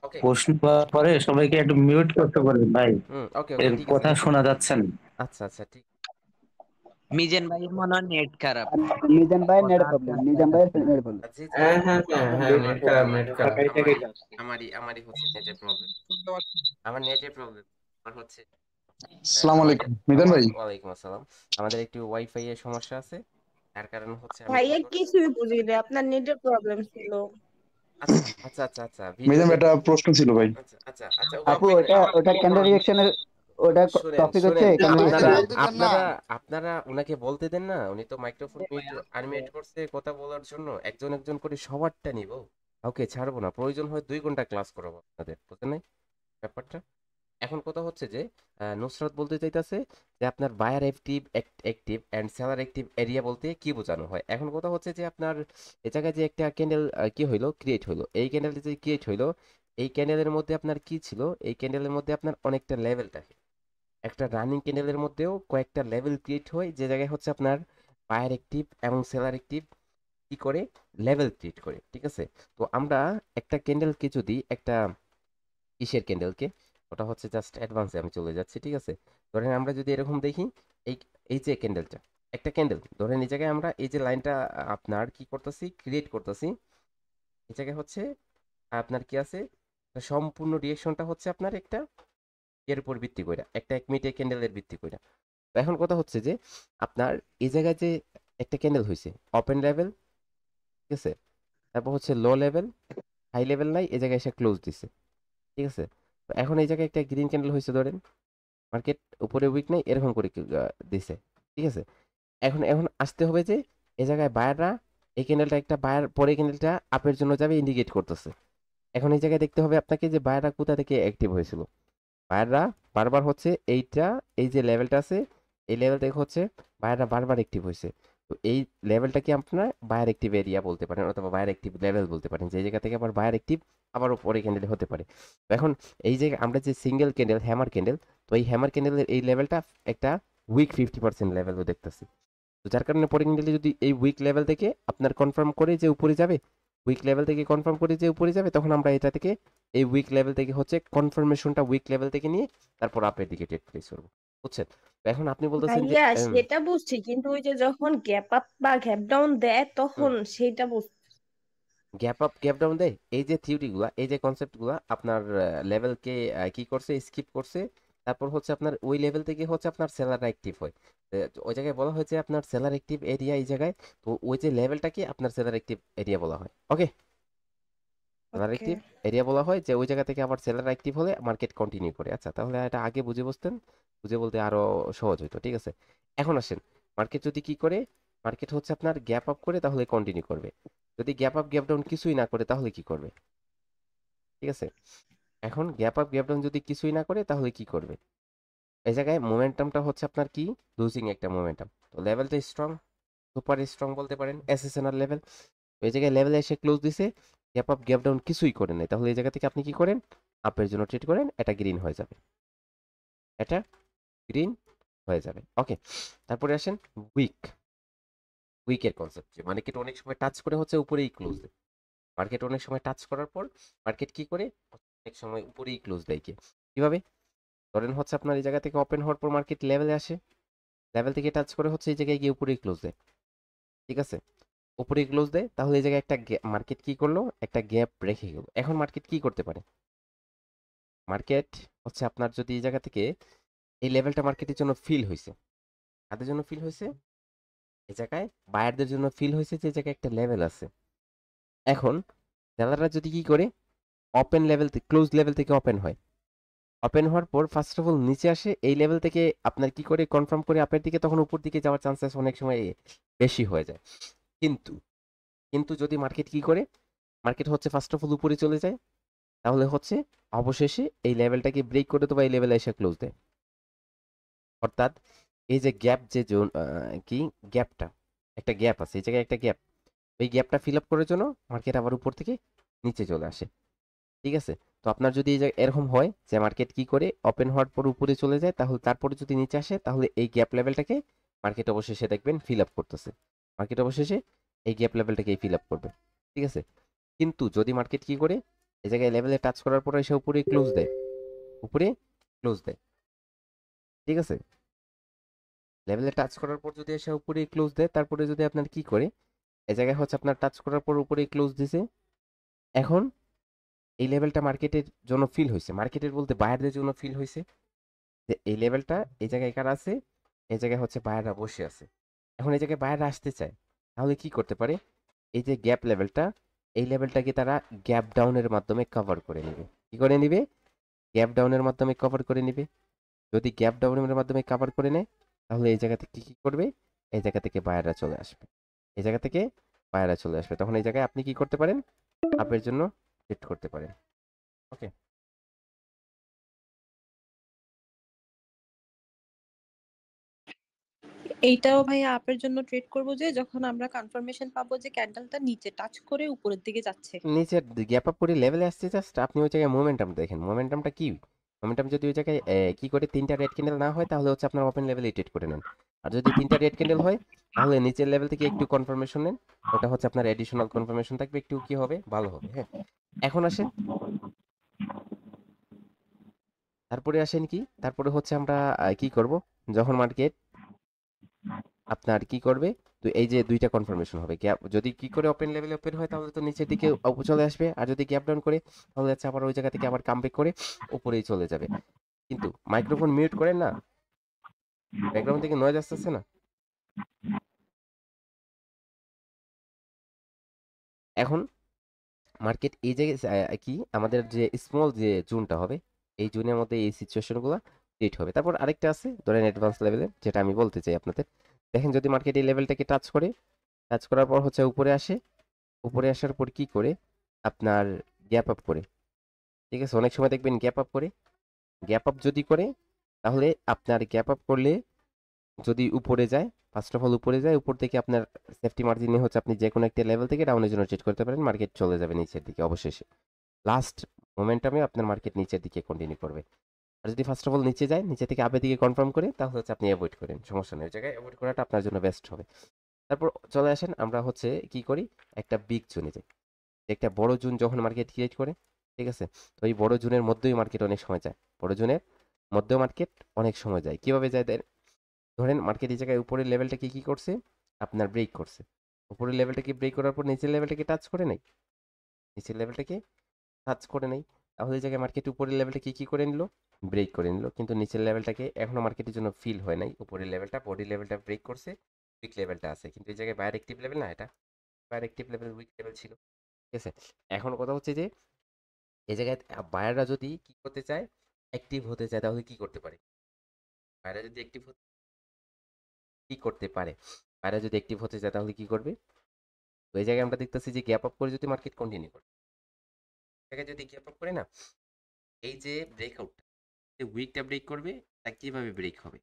Speaker 2: ওকে
Speaker 11: প্রশ্ন করার পরে সবাইকে একটু মিউট করতে বলেন ভাই,
Speaker 2: ওকে ওকে ঠিক আছে
Speaker 11: কথা
Speaker 2: ঠিক আছে।
Speaker 11: শোনা যাচ্ছে না।
Speaker 2: আচ্ছা আচ্ছা ঠিক।
Speaker 10: মিজান ভাইয়ের মনে হয় নেট খারাপ,
Speaker 8: মিজান ভাইয়ের নেট
Speaker 10: কথা
Speaker 8: প্রবলেম,
Speaker 10: আপনার
Speaker 8: মিজান
Speaker 10: দেখা
Speaker 8: ভাইয়ের
Speaker 10: যায় না।
Speaker 8: Net problem.
Speaker 2: জি জি
Speaker 1: হ্যাঁ হ্যাঁ হ্যাঁ হ্যাঁ, নেট খারাপ নেট খারাপ।
Speaker 2: আমারই হচ্ছে নেটের প্রবলেম, আমার নেটের প্রবলেম। আমার হচ্ছে
Speaker 12: আসসালামু
Speaker 2: আমাদের
Speaker 12: আলাইকুম মিজান ভাই।
Speaker 2: ওয়ালাইকুম আসসালাম। আমাদের একটু ওয়াইফাই এর সমস্যা আছে, তার কারণে হচ্ছে আমি
Speaker 4: ভাইয়া
Speaker 2: ভিডিওটা,
Speaker 4: কিছুই বুঝি না, আপনার নেটের প্রবলেম ছিল।
Speaker 2: আচ্ছা আচ্ছা আচ্ছা আচ্ছা
Speaker 12: মিজান
Speaker 2: ভিডিওতে,
Speaker 12: ভাই একটা প্রশ্ন ছিল ভাই।
Speaker 2: আচ্ছা আচ্ছা আচ্ছা
Speaker 8: আপু ওটা ওটা ক্যান্ডেল রিঅ্যাকশনের, ওটা
Speaker 2: শুনেন
Speaker 8: টপিক হচ্ছে
Speaker 2: শুনেন,
Speaker 8: ক্যান্ডেল
Speaker 2: আপনারা
Speaker 8: রিঅ্যাকশন।
Speaker 2: আপনারা আপনারা উনাকে বলতে দেন না, উনি তো মাইক্রোফোন মিউট আনমিউট করছে কথা বলার জন্য। একজন একজন করে সবারটা নিব, ওকে ছাড়বো না, প্রয়োজন হয় 2 ঘন্টা ক্লাস করাবো আপনাদের, বুঝতে নাই ব্যাপারটা। এখন কথা হচ্ছে যে নুসরাত বলতে চাইতেছে যে আপনার buyer active active and seller active area বলতে কি বোঝানো হয়। এখন কথা হচ্ছে যে আপনার এই জায়গায় যে একটা ক্যান্ডেল কি হইলো, ক্রিয়েট হইলো, এই ক্যান্ডেলটা যে ক্রিয়েট হইলো, এই ক্যান্ডেলের মধ্যে আপনার কি ছিল, এই ক্যান্ডেলের মধ্যে আপনার অনেকটা লেভেল থাকে। একটা রানিং ক্যান্ডেলের মধ্যেও কয়েকটা লেভেল ক্রিয়েট হয়, যে জায়গায় হচ্ছে আপনার বায়ার অ্যাক্টিভ এবং সেলার অ্যাক্টিভ কি করে, লেভেল ক্রিয়েট করে, ঠিক আছে। তো আমরা একটা ক্যান্ডেলকে যদি একটা কিসের ক্যান্ডেলকে, ওটা হচ্ছে জাস্ট অ্যাডভান্সে আমি চলে যাচ্ছি, ঠিক আছে। ধরেন আমরা যদি এরকম দেখি, এই এই যে ক্যান্ডেলটা, একটা ক্যান্ডেল ধরেন, এই জায়গায় আমরা এই যে লাইনটা আপনার কি করতেছি, ক্রিয়েট করতেছি, এই জায়গায় হচ্ছে আপনার কি আছে, সম্পূর্ণ রিয়েকশনটা হচ্ছে আপনার একটা এর উপর ভিত্তি করে, একটা 1 মিনিটের ক্যান্ডেলের ভিত্তি করে। তো এখন কথা হচ্ছে যে আপনার এই জায়গায় যে একটা ক্যান্ডেল হয়েছে ওপেন লেভেল, ঠিক আছে, তারপর হচ্ছে লো লেভেল, হাই লেভেল নাই, এই জায়গায় এসে ক্লোজ দিছে, ঠিক আছে। তো এখন এই জায়গায় একটা গ্রিন ক্যান্ডেল হয়েছে ধরেন, মার্কেট উপরে উইক নাই এরকম করে দিছে, ঠিক আছে। এখন এখন আসতে হবে যে এই জায়গায় বায়াররা এই ক্যান্ডেলটা একটা বায়ার, পরে ক্যান্ডেলটা আপের জন্য যাবে, ইন্ডিকেট করতেছে। এখন এই জায়গায় দেখতে হবে আপনাকে যে বায়াররা কোথা থেকে অ্যাক্টিভ হয়েছিল। বায়াররা বারবার হচ্ছে এইটা, এই যে লেভেলটা আছে এই লেভেল থেকে হচ্ছে বায়াররা বারবার অ্যাক্টিভ হয়েছে। তো এই লেভেলটাকে আপনার বায়ার অ্যাক্টিভ এরিয়া বলতে পারেন অথবা বায়ার অ্যাক্টিভ লেভেল বলতে পারেন, যে জায়গা থেকে আবার বায়ার অ্যাক্টিভ আবারও পরে ক্যান্ডেল হতে পারে। তো এখন এই যে আমরা যে সিঙ্গেল ক্যান্ডেল হ্যামার ক্যান্ডেল, তো এই হ্যামার ক্যান্ডেলের এই লেভেলটা একটা উইক 50% লেভেলও দেখতেছি। তো যার কারণে পরে ক্যান্ডেলে যদি এই উইক লেভেল থেকে আপনার কনফার্ম করে যে উপরে যাবে, উইক লেভেল থেকে কনফার্ম করে যে উপরে যাবে, তখন আমরা এটা থেকে এই উইক লেভেল থেকে হচ্ছে কনফার্মেশনটা উইক লেভেল থেকে নিয়ে তারপর আপের দিকে ট্রেড প্লেস করবো, বুঝছেন? তো এখন আপনি বলতেছেন যে
Speaker 13: ভাইয়া সেটা বুঝছি, কিন্তু ওই যে যখন গ্যাপ আপ বা গ্যাপ ডাউন দেয় তখন সেইটা বুঝছি।
Speaker 2: গ্যাপ আপ গ্যাপ ডাউন দেয়, এই যে থিওরিগুলা, এই যে কনসেপ্টগুলা আপনার লেভেলকে কি করছে, স্কিপ করছে। তারপর হচ্ছে আপনার ওই লেভেল থেকে হচ্ছে আপনার সেলার অ্যাক্টিভ হয়। ওই জায়গায় বলা হয়েছে আপনার সেলার অ্যাক্টিভ এরিয়া এই জায়গায়। তো ওই যে লেভেলটাকে আপনার সেলার অ্যাক্টিভ এরিয়া বলা হয়। ওকে, সেলার অ্যাক্টিভ এরিয়া বলা হয় যে ওই জায়গা থেকে আবার সেলার অ্যাক্টিভ হলে মার্কেট কন্টিনিউ করে। আচ্ছা, তাহলে এটা আগে বুঝে বসতেন, বুঝে বলতে আরো সহজ হতো। ঠিক আছে, এখন আসেন মার্কেট যদি কি করে, মার্কেট হচ্ছে আপনার গ্যাপ আপ করে তাহলে কন্টিনিউ করবে। যদি গ্যাপ আপ গ্যাপ ডাউন কিছুই না করে তাহলে কি করবে? ঠিক আছে, এখন গ্যাপ আপ গ্যাপ ডাউন যদি কিছুই না করে তাহলে কি করবে? এই জায়গায় মোমেন্টামটা হচ্ছে আপনার কি, লুজিং একটা মোমেন্টাম। তো লেভেলটা স্ট্রং, সুপার স্ট্রং বলতে পারেন, এসএসএনআর লেভেল। এই জায়গায় লেভেলে এসে ক্লোজ দিছে, গ্যাপ আপ গ্যাপ ডাউন কিছুই করে নাই, তাহলে এই জায়গা থেকে আপনি কি করেন, আপের জন্য ট্রেড করেন, এটা গ্রিন হয়ে যাবে, এটা গ্রিন হয়ে যাবে। ওকে, তারপরে আসেন উইক। উইকের কনসেপ্ট, মার্কেট অনেক সময় টাচ করে হচ্ছে উপরেই ক্লোজ দেয়। মার্কেট অনেক সময় টাচ করার পর মার্কেট কি করে, অনেক সময় উপরেই ক্লোজ দেয়। কিভাবে? ধরেন হচ্ছে আপনার এই জায়গা থেকে ওপেন হওয়ার পর মার্কেট লেভেলে আসে, লেভেল থেকে টাচ করে হচ্ছে এই জায়গায় গিয়ে উপরেই ক্লোজ দেয়। ঠিক আছে, উপরে ক্লোজ দেয়, তাহলে এই জায়গায় একটা মার্কেট কি করলো, একটা গ্যাপ রেখে গেল। এখন মার্কেট কি করতে পারে? মার্কেট হচ্ছে আপনার যদি এই জায়গা থেকে এই লেভেলটা মার্কেটের জন্য ফিল হয়েছে, কাদের জন্য ফিল হয়েছে? এই জায়গায় বায়ারদের জন্য ফিল হয়েছে যে জায়গায় একটা লেভেল আছে। এখন সেলাররা যদি কি করে, ওপেন লেভেল থেকে ক্লোজ লেভেল থেকে ওপেন হয়, ওপেন হওয়ার পর ফার্স্ট অফ অল নিচে আসে, এই লেভেল থেকে আপনার কি করে কনফার্ম করে আপের দিকে, তখন উপর দিকে যাওয়ার চান্সেস অনেক সময় বেশি হয়ে যায়। কিন্তু কিন্তু যদি মার্কেট কি করে, মার্কেট হচ্ছে ফার্স্ট অফ অল উপরে চলে যায়, তাহলে হচ্ছে অবশেষে এই লেভেলটাকে ব্রেক করে দেবো, এই লেভেলে এসে ক্লোজ দেয়। অর্থাৎ এই যে গ্যাপ, যে জোন কি গ্যাপটা, একটা গ্যাপ আছে এই জায়গায়, একটা গ্যাপ, ওই গ্যাপটা ফিল আপ করার জন্য মার্কেট আবার উপর থেকে নিচে চলে আসে। ঠিক আছে, তো আপনার যদি এই এরকম হয় যে মার্কেট কি করে ওপেন হওয়ার পর উপরে চলে যায়, তাহলে তারপরে যদি নিচে আসে, তাহলে এই গ্যাপ লেভেলটাকে মার্কেট অবশেষে দেখবেন ফিল আপ করতেছে। মার্কেট অবশেষে এই গ্যাপ লেভেলটাকেই ফিল আপ করবে। ঠিক আছে, কিন্তু যদি মার্কেট কি করে এই জায়গায় লেভেলে টাচ করার পর এসে উপরে ক্লোজ দেয়, উপরে ক্লোজ দেয়। ঠিক আছে, লেভেলে টাচ করার পর যদি এসে উপরে ক্লোজ দেয়, তারপরে যদি আপনার কি করে এই জায়গায় হচ্ছে আপনার টাচ করার পর উপরে ক্লোজ দিছে, এখন এই লেভেলটা মার্কেটের জন্য ফিল হয়েছে, মার্কেটের বলতে বায়ারদের জন্য ফিল হয়েছে যে এই লেভেলটা এই জায়গায় কারা আছে, এই জায়গায় হচ্ছে বায়াররা বসে আছে। এখন এই জায়গায় বায়াররা আসতে চায়, তাহলে কি করতে পারে, এই যে গ্যাপ লেভেলটা, এই লেভেলটাকে তারা গ্যাপ ডাউনের মাধ্যমে কভার করে নেবে। কি করে নিবে? গ্যাপ ডাউনের মাধ্যমে কভার করে নিবে। যদি গ্যাপ ডাউনের মাধ্যমে কভার করে নেয়, তাহলে এই জায়গা থেকে কি করবে, এই জায়গা থেকে বায়াররা চলে আসবে, এই জায়গা থেকে বায়াররা চলে আসবে। তখন এই জায়গায় আপনি কি করতে পারেন, আপের জন্য ট্রেড করতে পারেন। ওকে,
Speaker 4: এইটাও ভাইয়া আপের জন্য ট্রেড করব যে যখন আমরা কনফার্মেশন পাবো যে ক্যান্ডেলটা নিচে টাচ করে উপরের দিকে যাচ্ছে,
Speaker 2: নিচের গ্যাপ আপ করে লেভেলে আসছে, জাস্ট আপনি ওই জায়গায় মোমেন্টাম দেখেন, মোমেন্টামটা কি, মোমেন্টাম যদি ওই জায়গায় কি করে তিনটা রেড ক্যান্ডেল না হয়, তাহলে হচ্ছে আপনার ওপেন লেভেলে ট্রেড করে নেন। আর যদি তিনটা রেড ক্যান্ডেল হয়, তাহলে নিচের লেভেল থেকে একটু কনফার্মেশন নেন, ওটা হচ্ছে আপনার এডিশনাল কনফার্মেশন থাকবে, একটু কি হবে, ভালো হবে। হ্যাঁ, এখন আসেন, তারপরে আসেন কি, তারপরে হচ্ছে আমরা কি করব, যখন মার্কেট আপনার কি করবে, তো এই যে দুইটা কনফার্মেশন হবে, গ্যাপ যদি কি করে ওপেন লেভেলে ওপেন হয়, তাহলে তো নিচের দিকে চলে আসবে, আর যদি গ্যাপ ডাউন করে, তাহলে হচ্ছে আবার ওই জায়গা থেকে আবার কামব্যাক করে উপরেই চলে যাবে। কিন্তু মাইক্রোফোন মিউট করেন না, ব্যাকগ্রাউন্ড থেকে নয়েজ আসতেছে না? এখন মার্কেট এই জায়গায় কি আমাদের যে স্মল যে জোনটা হবে, এই জোনের মধ্যে এই সিচুয়েশনগুলো ক্রিয়েট হবে। তারপর আরেকটা আছে ধরেন অ্যাডভান্স লেভেলে, যেটা আমি বলতে চাই আপনাদের, দেখেন যদি মার্কেট এই লেভেলটাকে টাচ করে, টাচ করার পর হচ্ছে উপরে আসে, উপরে আসার পর কি করে আপনার গ্যাপ আপ করে, ঠিক আছে। অনেক সময় দেখবেন গ্যাপ আপ করে, গ্যাপ আপ যদি করে তাহলে আপনার গ্যাপ আপ করলে যদি উপরে যায়, ফার্স্ট অফ অল উপরে যায়, উপর থেকে আপনার সেফটি মার্জিনে হচ্ছে আপনি যে কোনো একটা লেভেল থেকে ডাউনের জন্য ট্রেড করতে পারেন, মার্কেট চলে যাবে নিচের দিকে অবশেষে, লাস্ট মোমেন্টামে আপনার মার্কেট নিচের দিকে কন্টিনিউ করবে। আর যদি ফার্স্ট অফ অল নিচে যায়, নিচে থেকে আপের দিকে কনফার্ম করে, তাহলে হচ্ছে আপনি অ্যাভয়েড করেন, সমস্যা নেই, ওই জায়গায় অ্যাভয়েড করাটা আপনার জন্য বেস্ট হবে। তারপর চলে আসেন আমরা হচ্ছে কি করি, একটা বিগ জোনে যাই, একটা বড় জোন যখন মার্কেট ক্রিয়েট করে, ঠিক আছে। তো এই বড় জোনের মধ্যেই মার্কেট অনেক সময় যায়, বড় জোনের মধ্যেও মার্কেট অনেক সময় যায়। কিভাবে যায় ধরেন মার্কেট এই জায়গায় উপরের লেভেলটাকে কি করছে, আপনার ব্রেক করছে, উপরের লেভেলটাকে ব্রেক করার পর নিচের লেভেলটাকে টাচ করে নাই, নিচের লেভেলটাকে টাচ করে নাই, তাহলে এই জায়গায় মার্কেট উপরের লেভেলটা কি করে নিল, ব্রেক করে নিল, কিন্তু নিচের লেভেলটাকে এখনো মার্কেটের জন্য ফিল হয় নাই, উপরের লেভেলটা বডি লেভেলটা ব্রেক করছে, উইক লেভেলটা আছে, কিন্তু এই জায়গায় বায়ার অ্যাক্টিভ লেভেল না, এটা buyer active level weak level ছিল, ঠিক আছে। এখন কথা হচ্ছে যে এই জায়গায় বায়াররা যদি কি করতে চায়, অ্যাক্টিভ হতে চায়, তাহলে কি করতে পারে, বায়াররা যদি অ্যাক্টিভ কি করতে পারে, বায়াররা যদি অ্যাক্টিভ হতে চায় তাহলে কি করবে, তো এই জায়গায় আমরা দেখতেছি যে গ্যাপ আপ করে যদি মার্কেট কন্টিনিউ করে, জায়গায় যদি গ্যাপ আপ করে না, এই যে ব্রেকআউট, যে উইকটা ব্রেক করবে, তা কিভাবে ব্রেক হবে,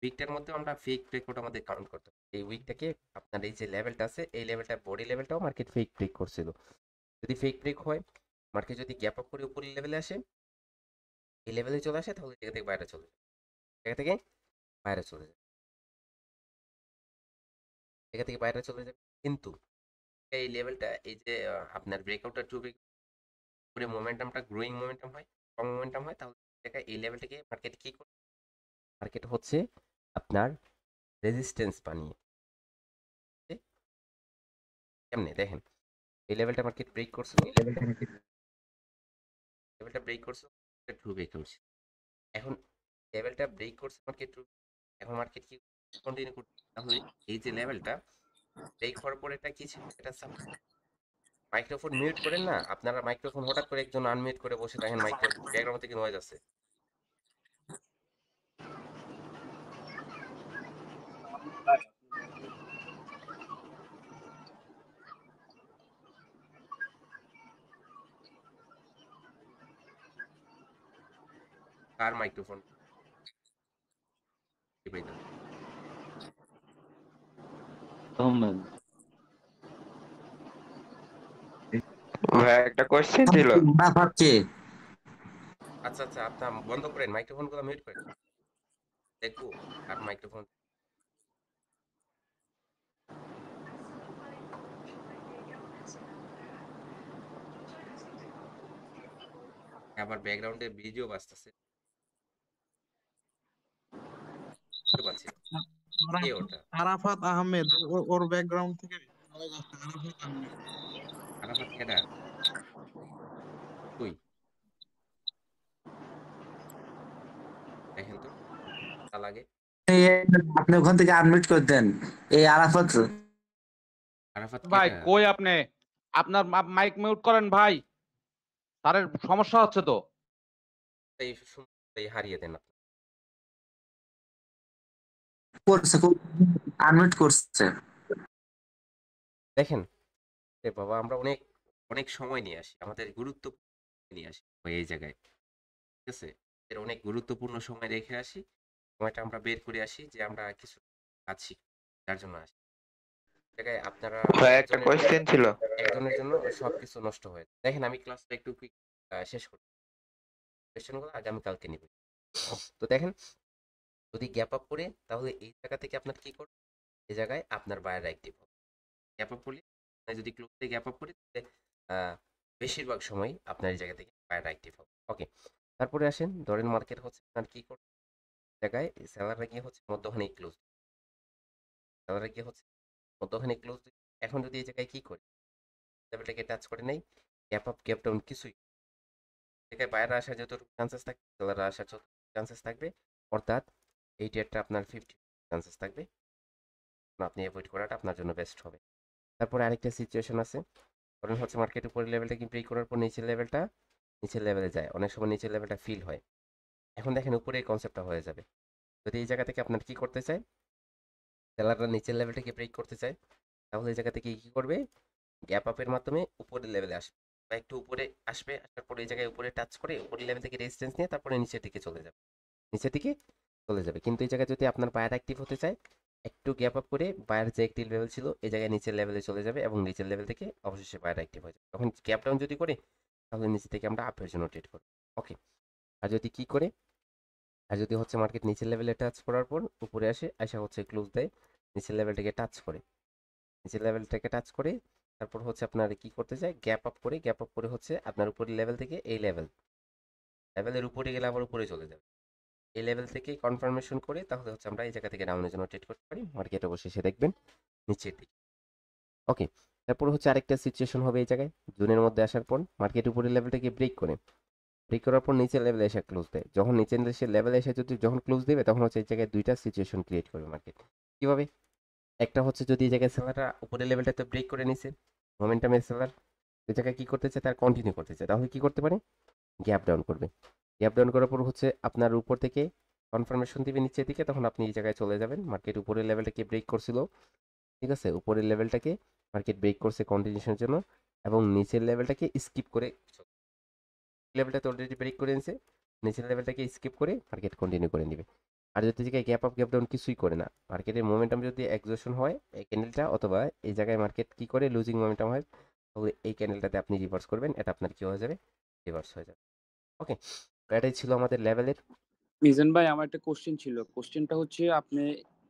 Speaker 2: উইকটার মধ্যে আমরা ফেক ব্রেকআউট আমাদের কাউন্ট করতে হবে। এই উইকটাকে আপনার এই যে লেভেলটা আছে, এই লেভেলটা বডি লেভেলটাও মার্কেট ফেক ব্রেক করছিল, যদি ফেক ব্রেক হয়, মার্কেট যদি গ্যাপ আপ করে উপরের লেভেলে আসে, এই লেভেলে চলে আসে, তাহলে জায়গা থেকে বাইরে চলে যাবে, জায়গা থেকে বাইরে চলে যাবে, জায়গা থেকে বাইরে চলে যাবে। কিন্তু এই লেভেলটা, এই যে আপনার ব্রেকআউটটা টু ব্রেক করে মোমেন্টামটা গ্রোয়িং মোমেন্টাম হয়, স্ট্রং মোমেন্টাম হয়, তাহলে জায়গায় এই লেভেলটাকে মার্কেট কি করে, মার্কেট হচ্ছে আপনার রেজিস্ট্যান্স বানিয়ে, কেমনে দেখেন, এই লেভেলটা মার্কেট ব্রেক করছিল, লেভেলটা ব্রেক করছে, ট্রু ব্রেক করছে, এখন লেভেলটা ব্রেক করছে মার্কেট ট্রু, এখন মার্কেট কি কন্টিনিউ করছে, তাহলে এই যে লেভেলটা ব্রেক হওয়ার পরে এটা কি ছিল, এটা মাইক্রোফোন মিউট করেন না আপনারা, মাইক্রোফোন হঠাৎ করে একজন আনমিউট করে বসে থাকেন, মাইক্রো ব্যাকগ্রাউন্ড থেকে নয়েজ আছে, কার মাইক্রোফোন
Speaker 14: ভাই একটা কোশ্চেন ছিল।
Speaker 2: আচ্ছা আচ্ছা, আপনার বন্ধ করেন, মাইক্রোফোন গুলো মিউট করেন, দেখবো আর মাইক্রোফোন, আবার ব্যাকগ্রাউন্ডে ভিডিও বাজতেছে, বুঝতে পারছি না। কে ওটা?
Speaker 15: আরাফাত আহমেদ, ওর ব্যাকগ্রাউন্ড থেকে আওয়াজ আসছে। আরাফাত আহমেদ।
Speaker 2: আরাফাত কেডা? কই দেখেন তো, তা লাগে।
Speaker 11: আপনি ওখান থেকে আনমিউট করে দেন। এই আরাফাত
Speaker 2: আরাফাত
Speaker 5: ভাই
Speaker 2: কেডা?
Speaker 5: কই আপনি, আপনার মাইক মিউট করেন ভাই, তারের সমস্যা হচ্ছে তো।
Speaker 2: এই হারিয়ে দেন আপনি।
Speaker 11: করছে, আনমিউট করছে।
Speaker 2: দেখেন এ বাবা, আমরা অনেক অনেক সময় নিয়ে আসি, আমাদের গুরুত্ব নিয়ে আসি এই জায়গায়, ঠিক আছে, এর অনেক গুরুত্বপূর্ণ সময় রেখে আসি, সময়টা আমরা বের করে আসি যে আমরা কিছু আছি, যার জন্য আসি জায়গায়। আপনারা
Speaker 14: ভাই একটা কোশ্চেন ছিল।
Speaker 2: একজনের জন্য সবকিছু নষ্ট হয়ে যায়। দেখেন আমি ক্লাসটা একটু কুইক শেষ করি, কোয়েশ্চেনগুলো আগামীকালকে নিব। তো দেখেন, যদি গ্যাপ আপ করে তাহলে এই জায়গা থেকে আপনার কি করবে, এই জায়গায় আপনার বায়ার অ্যাক্টিভ হবে, গ্যাপ আপ করলে যদি ক্লোজ থেকে গ্যাপ আপ করি তাহলে বেশিরভাগ সময় আপনার এই জায়গা থেকে বায়ার অ্যাক্টিভ হবে। ওকে, তারপরে আসেন, ধরেন মার্কেট হচ্ছে আপনার কি করবে, জায়গায় সেলাররা গিয়ে হচ্ছে মধ্যখানে ক্লোজ, সেলাররা গিয়ে হচ্ছে মধ্যখানে ক্লোজ। এখন যদি এই জায়গায় কি করে, লেভেলটাকে টাচ করে নেই, গ্যাপ আপ গ্যাপ ডাউন কিছুই, জায়গায় বাইরে আসার যতটুকু চান্সেস থাকবে, সেলাররা আসার যতটুকু চান্সেস থাকবে, অর্থাৎ এই ডেটটা আপনার 50 চান্সেস থাকবে, আপনি অ্যাভয়েড করাটা আপনার জন্য বেস্ট হবে। তারপরে আরেকটা সিচুয়েশন আছে, ধরেন হচ্ছে মার্কেট উপরের লেভেলটাকে ব্রেক করার পর নিচের লেভেলে যায়, অনেক সময় নিচের লেভেলটা ফিল হয়। এখন দেখেন উপরে এই কনসেপ্টটা হয়ে যাবে, যদি এই জায়গা থেকে আপনার কি করতে চায়, সেলাররা নিচের লেভেলটাকে ব্রেক করতে চায়, তাহলে এই জায়গা থেকে কি করবে, গ্যাপ আপের মাধ্যমে উপরের লেভেলে আসবে বা একটু উপরে আসবে, আসার পরে এই জায়গায় উপরে টাচ করে উপরের লেভেল থেকে রেজিস্ট্যান্স নিয়ে তারপরে নিচের দিকে চলে যাবে, নিচের দিকে চলে যাবে। কিন্তু এই জায়গায় যদি আপনার বায়ার অ্যাক্টিভ হতে চায়, একটু গ্যাপ আপ করে বায়ার যে অ্যাক্টিভ লেভেল ছিল এই জায়গায় নিচের লেভেলে চলে যাবে এবং নিচের লেভেল থেকে অবশেষে বায়ার অ্যাক্টিভ হয়ে যাবে। তখন গ্যাপ ডাউন যদি করে তাহলে নিচে থেকে আমরা আপের জন্য ট্রেড করব। ওকে, আর যদি কি করে, আর যদি হচ্ছে মার্কেট নিচের লেভেলে টাচ করার পর উপরে আসা হচ্ছে ক্লোজ দেয়, নিচের লেভেলটাকে টাচ করে, নিচের লেভেলটাকে টাচ করে তারপর হচ্ছে আপনার কি করতে চায়, গ্যাপ আপ করে হচ্ছে আপনার উপরের লেভেল থেকে এই লেভেলের উপরে গেলে আবার উপরে চলে যাবে, এই লেভেল থেকে কনফার্মেশন করে তাহলে হচ্ছে আমরা এই জায়গা থেকে ডাউনের জন্য ট্রেড করতে পারি। মার্কেট অবশেষে দেখবেন নিচের দিকে। ওকে, তারপর হচ্ছে আরেকটা সিচুয়েশন হবে এই জায়গায় জোনের মধ্যে আসার পর মার্কেট উপরের লেভেলটাকে ব্রেক করার পর নিচের লেভেলে এসে ক্লোজ দেয়। যখন নিচের লেভেলে এসে যখন ক্লোজ দেবে তখন হচ্ছে এই জায়গায় দুইটা সিচুয়েশন ক্রিয়েট করবে মার্কেট। কিভাবে, একটা হচ্ছে যদি এই জায়গায় সেলাররা উপরের লেভেলটাতে ব্রেক করে নিছে, মোমেন্টামের সেলার এই জায়গায় কি করতে চায়, তার কন্টিনিউ করতে চায়, তাহলে কি করতে পারে, গ্যাপ ডাউন করবে। গ্যাপ ডাউন করার পর হচ্ছে আপনার উপর থেকে কনফার্মেশন দিবে নিচের দিকে, তখন আপনি এই জায়গায় চলে যাবেন। মার্কেট উপরের লেভেলটাকে ব্রেক করছিল, ঠিক আছে, উপরের লেভেলটাকে মার্কেট ব্রেক করছে কন্টিনিউশনের জন্য এবং নিচের লেভেলটাকে স্কিপ করে, লেভেলটাতে অলরেডি ব্রেক করে নিছে, নিচের লেভেলটাকে স্কিপ করে মার্কেট কন্টিনিউ করে নেবে। আর যদি জায়গায় গ্যাপ আপ গ্যাপ ডাউন কিছুই করে না, মার্কেটের মোমেন্টাম যদি এক্সজশন হয় এই ক্যান্ডেলটা, অথবা এই জায়গায় মার্কেট কি করে লুজিং মোমেন্টাম হয়, তাহলে এই ক্যান্ডেলটাতে আপনি রিভার্স করবেন, এটা আপনার কি হয়ে যাবে, রিভার্স হয়ে যাবে। ওকে, এটাই ছিল আমাদের লেভেলের।
Speaker 3: মিজান ভাই, আমার একটা কোশ্চেন ছিল। কোশ্চেনটা হচ্ছে, আপনি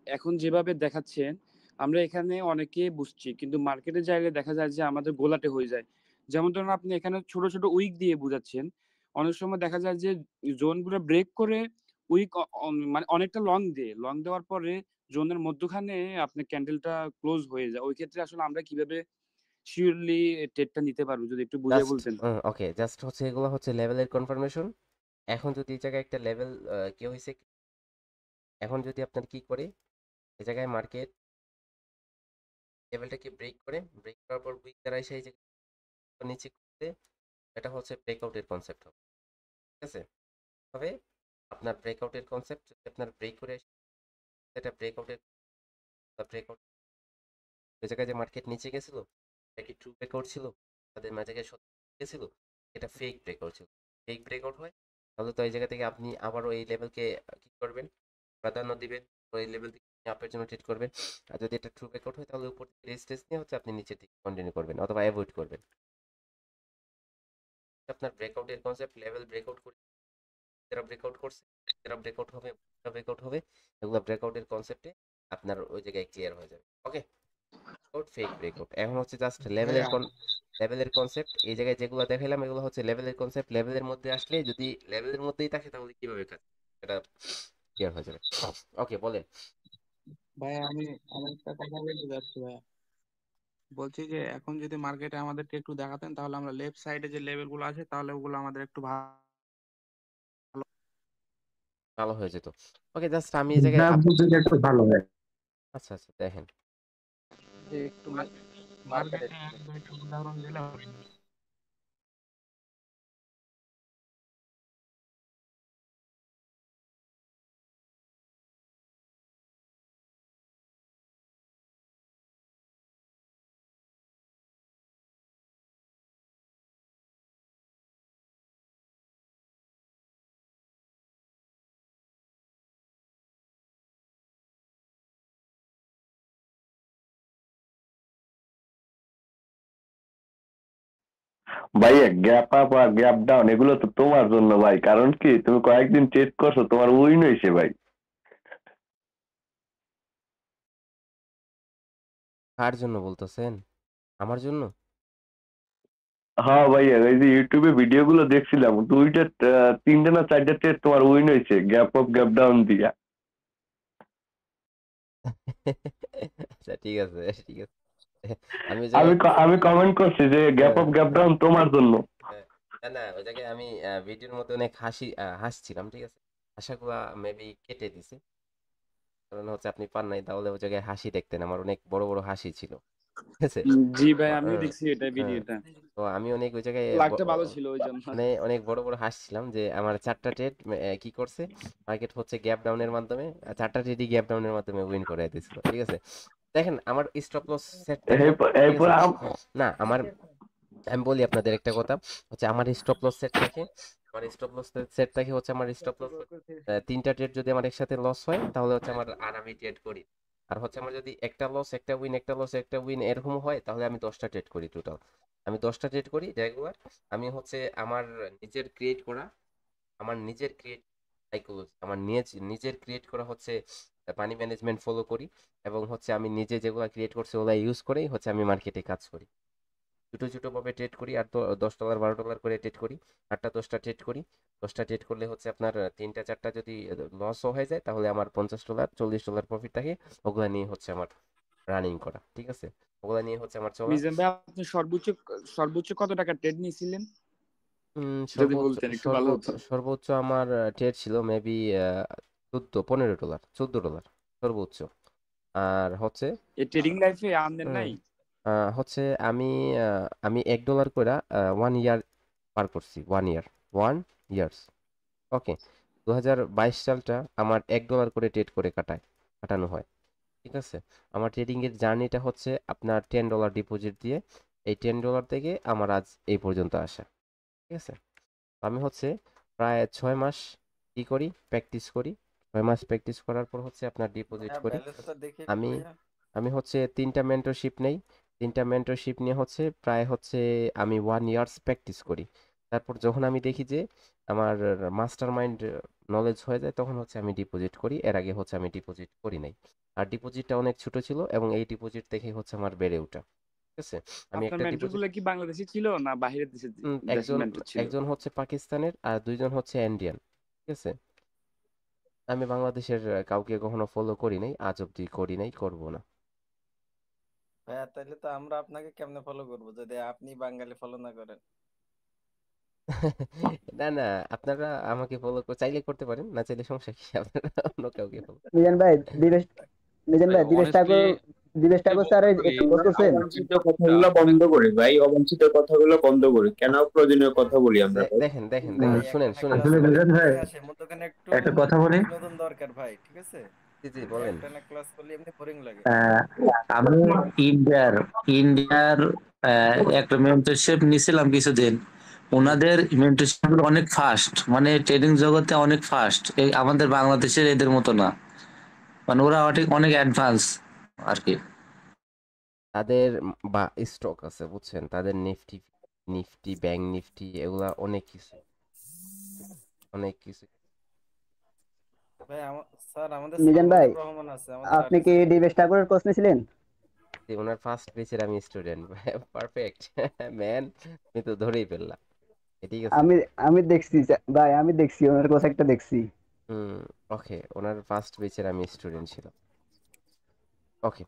Speaker 3: এখন যেভাবে দেখাচ্ছেন আমরা এখানে অনেকে বুঝছি, কিন্তু মার্কেটের জায়গায় দেখা যায় যে আমাদের গোলাটে হয়ে যায়। যেমন ধরুন আপনি এখানে ছোট ছোট উইক দিয়ে বুঝাচ্ছেন, অনেক সময় দেখা যায় যে জোনগুলো ব্রেক করে উইক মানে অনেকটা লং দেওয়ার পরে জোনের মধ্যখানে আপনার ক্যান্ডেলটা ক্লোজ হয়ে যায়। ওই ক্ষেত্রে আসলে আমরা কিভাবে শিওরলি ট্রেডটা নিতে পারবো, যদি একটু বুঝিয়ে বলতেন।
Speaker 2: ওকে, জাস্ট হচ্ছে এগুলো হচ্ছে লেভেলের কনফার্মেশন। এখন যদি এই জায়গায় একটা লেভেল কি হয়েছে, এখন যদি আপনার কি করে এই জায়গায় মার্কেট লেভেলটাকে ব্রেক করার পর উইক দ্বারা এসে এই জায়গায় নিচে করতে, এটা হচ্ছে ব্রেকআউটের কনসেপ্ট হবে, ঠিক আছে। তবে আপনার ব্রেকআউটের কনসেপ্ট যদি আপনার ব্রেক করে আসে, এটা ব্রেকআউট এই জায়গায় যে মার্কেট নিচে গেছিল এটা কি ট্রু ব্রেকআউট ছিল, তাদের মাঝে গেছিল, এটা ফেক ব্রেকআউট ছিল। ফেক ব্রেকআউট হয় তাহলে তো এই জায়গা থেকে আপনি আবারও এই লেভেলকে কি করবেন, প্রাধান্য দিবেন, তো এই লেভেল থেকে আপের জন্য ট্রেড করবেন। আর যদি এটা ট্রু ব্রেকআউট হয় তাহলে উপর থেকে রেজিস্ট্যান্স নিয়ে হচ্ছে আপনি নিচের দিকে কন্টিনিউ করবেন অথবা অ্যাভয়েড করবেন। আপনার ব্রেকআউটের কনসেপ্ট, লেভেল ব্রেকআউট করে যারা ব্রেকআউট করছে, যারা ব্রেকআউট হবে এগুলো ব্রেকআউটের কনসেপ্টে আপনার ওই জায়গায় ক্লিয়ার হয়ে যাবে। ওকে, ফেক ব্রেকআউট এখন হচ্ছে জাস্ট লেভেলের কনসেপ্ট। এই জায়গায় যেগুলো দেখাইলাম এগুলো হচ্ছে লেভেলের কনসেপ্ট। লেভেলের মধ্যে আসলে যদি লেভেলের মধ্যেই থাকে তাহলে কিভাবে কাজ, এটা ক্লিয়ার হয়ে যাবে। ওকে, বলেন
Speaker 15: ভাই। আমি একটা কথা বলতে যাচ্ছি ভাই, বলছি যে এখন যদি মার্কেটে আমাদেরকে একটু দেখাতেন তাহলে আমরা লেফট সাইডে যে লেভেল গুলো আছে তাহলে ওগুলো আমাদের একটু
Speaker 2: ভালো হয়ে যেত। ওকে, জাস্ট আমি এই জায়গায়
Speaker 11: একটু ভালো হয়।
Speaker 2: আচ্ছা দেখেন
Speaker 15: একটু মার্কেটে একটা উদাহরণ দিলে হবে।
Speaker 9: ভাইয়া গ্যাপ আপ আর গ্যাপ ডাউন এগুলো তো তোমার জন্য ভাই, কারণ কি তুমি কয়েকদিন ট্রেড করছো, তোমার উইন হয়েছে ভাই।
Speaker 2: কার জন্য বলতেছেন, আমার জন্য?
Speaker 9: হ্যাঁ ভাইয়া, এই যে ইউটিউবে ভিডিও গুলো দেখছিলাম, তিনটা না চারটা ট্রেড তোমার উইন হয়েছে গ্যাপ আপ গ্যাপ ডাউন দিয়া।
Speaker 2: আচ্ছা ঠিক আছে
Speaker 9: আমি কমেন্ট করছি যে গ্যাপ আপ গ্যাপ ডাউন তোমার জন্য।
Speaker 2: না ওই জায়গায় আমি ভিডিওর মধ্যে অনেক হাসছিলাম, ঠিক আছে, হাসাগুলা মেবি কেটে দিছে, কারণ হচ্ছে আপনি পান নাই, তাহলে ওই জায়গায় হাসি দেখতেন, আমার অনেক বড় বড় হাসি ছিল, ঠিক আছে।
Speaker 3: জি ভাই, আমিও দেখছি এটা ভিডিওটা,
Speaker 2: তো আমি অনেক ওই জায়গায়
Speaker 3: লাগটা ভালো ছিল ওই জন্য,
Speaker 2: মানে অনেক বড় বড় হাসছিলাম যে আমার 4টা ট্রেড কি করছে মার্কেট হচ্ছে গ্যাপ ডাউনের মাধ্যমে, 4টা ট্রেডই গ্যাপ ডাউনের মাধ্যমে উইন করে দিয়েছিল, ঠিক আছে। দেখেন আমার স্টপ লস সেট থাকে, ঠিক
Speaker 9: এরপর
Speaker 2: আছে? না আমার আমি বলি আপনাদের একটা কথা হচ্ছে আমার স্টপ লস সেট থাকে, আমার স্টপ লস সেট থাকে হচ্ছে আমার স্টপ লস 3টা ট্রেড যদি আমার একসাথে লস হয় তাহলে হচ্ছে আমার আর আমি ট্রেড করি। আর হচ্ছে আমার যদি একটা লস একটা উইন একটা লস একটা উইন এরকম হয় তাহলে আমি 10টা ট্রেড করি টোটাল। আমি 10টা ট্রেড করি রেগুলার। আমি হচ্ছে আমার নিজের ক্রিয়েট করা আমার নিজের ক্রিয়েট সাইকোলজি আমার নিজের ক্রিয়েট করা হচ্ছে মানি ম্যানেজমেন্ট ফলো করি, এবং হচ্ছে আমি নিজে যেগুলো ক্রিয়েট করছি ওগুলো ইউজ করেই হচ্ছে আমি মার্কেটে কাজ করি। ছোটো ছোটো ভাবে ট্রেড করি, আর তো $10 $12 করে ট্রেড করি, 8টা 10টা ট্রেড করি। 10টা ট্রেড করলে হচ্ছে আপনার 3টা 4টা যদি লসও হয়ে যায় তাহলে আমার $50 $40 প্রফিট থাকে। ওগুলা নিয়ে হচ্ছে আমার রানিং করা, ঠিক আছে? ওগুলা নিয়ে হচ্ছে আমার চলা।
Speaker 3: মিজান ভাই আপনি সর্বোচ্চ কত টাকা ট্রেড নিয়েছিলেন যদি
Speaker 2: সর্বোচ্চ
Speaker 3: বলতেন একটু ভালো হতো।
Speaker 2: সর্বোচ্চ আমার ট্রেড ছিল মেবি $15 $14 সর্বোচ্চ। আর হচ্ছে
Speaker 3: এই ট্রেডিং লাইফে আমদের নাই
Speaker 2: হচ্ছে আমি $1 করে 1 ইয়ার পার করছি, 1 ইয়ার্স। ওকে, 2022 সালটা আমার $1 করে ট্রেড করে কাটানো হয়, ঠিক আছে? আমার ট্রেডিং এর জার্নিটা হচ্ছে আপনার $10 ডিপোজিট দিয়ে, এই $10 থেকে আমার আজ এই পর্যন্ত আসা, ঠিক আছে? আমি হচ্ছে প্রায় 6 মাস কি করি, প্র্যাকটিস করি। 6 মাস প্র্যাকটিস করার পর হচ্ছে আপনার ডিপোজিট করি। আমি আমি হচ্ছে 3টা মেন্টরশিপ নেই। 3টা মেন্টরশিপ নিয়ে হচ্ছে প্রায় হচ্ছে আমি 1 ইয়ার্স প্র্যাকটিস করি। তারপর যখন আমি দেখি যে আমার মাস্টার মাইন্ড নলেজ হয়ে যায় তখন হচ্ছে আমি ডিপোজিট করি। এর আগে হচ্ছে আমি ডিপোজিট করি নাই। আর ডিপোজিটটা অনেক ছোট ছিল এবং এই ডিপোজিট দেখেই হচ্ছে আমার বেড়ে ওঠা, ঠিক আছে? আমি
Speaker 3: আপনার
Speaker 2: একটা
Speaker 3: মেন্টর
Speaker 2: ডিপোজিট
Speaker 3: গুলো কি বাংলাদেশি ছিল না বাইরের দেশের
Speaker 2: একজন
Speaker 3: মেন্টর ছিল?
Speaker 2: একজন হচ্ছে পাকিস্তানের আর 2জন হচ্ছে ইন্ডিয়ান, ঠিক আছে? আমি বাংলাদেশের কাউকে কখনো ফলো করি নাই, আজ অব্দি করি নাই, করবো না।
Speaker 16: ভাইয়া তাহলে তো আমরা আপনাকে কেমনে ফলো করবো যদি আপনি বাঙালি ফলো না করেন?
Speaker 2: না না, আপনারা আমাকে ফলো চাইলে করতে পারেন, না চাইলে সমস্যা কি? আপনারা অন্য কাউকে ফলো।
Speaker 8: মিজান ভাই দিবেশ ঠাকুর স্যার করতেছেন।
Speaker 17: অবাঞ্ছিত কথাগুলো বন্ধ করি ভাই, অবাঞ্ছিত কথাগুলো বন্ধ করি। কেন প্রয়োজনীয় কথা বলি আমরা ভাই?
Speaker 2: দেখেন শুনেন
Speaker 17: আসলে মিজান ভাই একটা কথা বলি।
Speaker 16: বিনোদন দরকার ভাই, ঠিক আছে?
Speaker 2: জি বলেন।
Speaker 16: একটানা ক্লাস করলে এমনি বোরিং লাগে।
Speaker 11: আমি ইন্ডিয়ার একটা মেন্টরশিপ নিয়েছিলাম কিছুদিন। ওনাদের মেন্টরশিপ অনেক ফাস্ট, মানে ট্রেডিং জগতে অনেক ফাস্ট, আমাদের বাংলাদেশের এদের মতো না, মানে ওরা অনেক অ্যাডভান্স আর কি।
Speaker 2: তাদের বা স্টক আছে বুঝছেন, তাদের নিফটি ব্যাংক নিফটি এগুলা অনেক কিছু।
Speaker 16: ভাই স্যার আমাদের
Speaker 8: মিজান ভাই
Speaker 16: সালমান রহমান আছে আমাদের
Speaker 8: আপনি কি দিবেশ ঠাকুরের কোর্স নিয়েছিলেন?
Speaker 2: ওনার ফার্স্ট ব্যাচের আমি স্টুডেন্ট। পারফেক্ট ম্যান, আমি তো ধরেই ফেললাম, ঠিক আছে?
Speaker 8: আমি দেখছি ভাই, আমি দেখছি ওনার কোর্স একটা দেখছি।
Speaker 2: ওকে, ওনার ফার্স্ট ব্যাচের আমি স্টুডেন্ট ছিলাম। ওকে,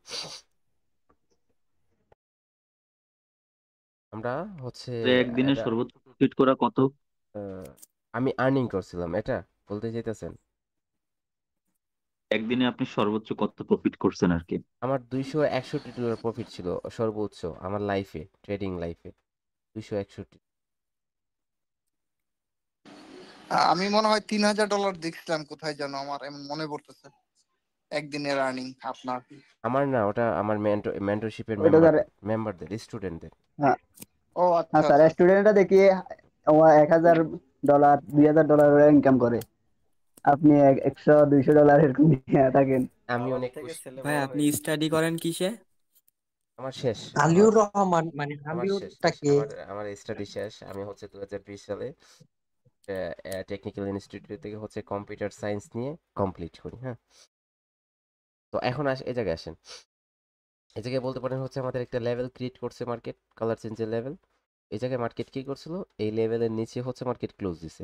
Speaker 2: আমরা হচ্ছে
Speaker 6: একদিনে সর্বোচ্চ প্রফিট করা কত?
Speaker 2: আমি আর্নিং করছিলাম, এটা বলতে চাইতেছেন?
Speaker 6: একদিনে আপনি সর্বোচ্চ কত প্রফিট করছেন আর কি?
Speaker 2: আমার $261 প্রফিট ছিল সর্বোচ্চ আমার লাইফে, ট্রেডিং লাইফে 261।
Speaker 18: আমি মনে হয় $3000 দেখছিলাম কোথায় যেন, আমার এমন মনে পড়তেছে একদিনের আর্নিং আপনার।
Speaker 2: আমার না, ওটা আমার মেন্টরশিপের মেম্বারদের স্টুডেন্টদের।
Speaker 8: হ্যাঁ
Speaker 18: ও আচ্ছা
Speaker 8: স্যার, স্টুডেন্টরা দেখি $1000 $2000 ইনকাম করে, আপনি $100 $200 এরকম নিয়ে থাকেন।
Speaker 2: আমি অনেক
Speaker 19: ভাই আপনি স্টাডি করেন কিসে?
Speaker 2: আমার শেষ,
Speaker 10: আলিউর রহমান মানে আলিউরটা কে?
Speaker 2: আমার স্টাডি শেষ। আমি হচ্ছে 2020 সালে টেকনিক্যাল ইনস্টিটিউট থেকে হচ্ছে কম্পিউটার সায়েন্স নিয়ে কমপ্লিট করি। হ্যাঁ, তো এখন এই জায়গায় আসেন। এই জায়গায় বলতে পারেন হচ্ছে আমাদের একটা লেভেল ক্রিয়েট করছে মার্কেট, কালার চেঞ্জের লেভেল। এই জায়গায় মার্কেট কি করছিল, এই লেভেলের নিচে হচ্ছে মার্কেট ক্লোজ দিছে।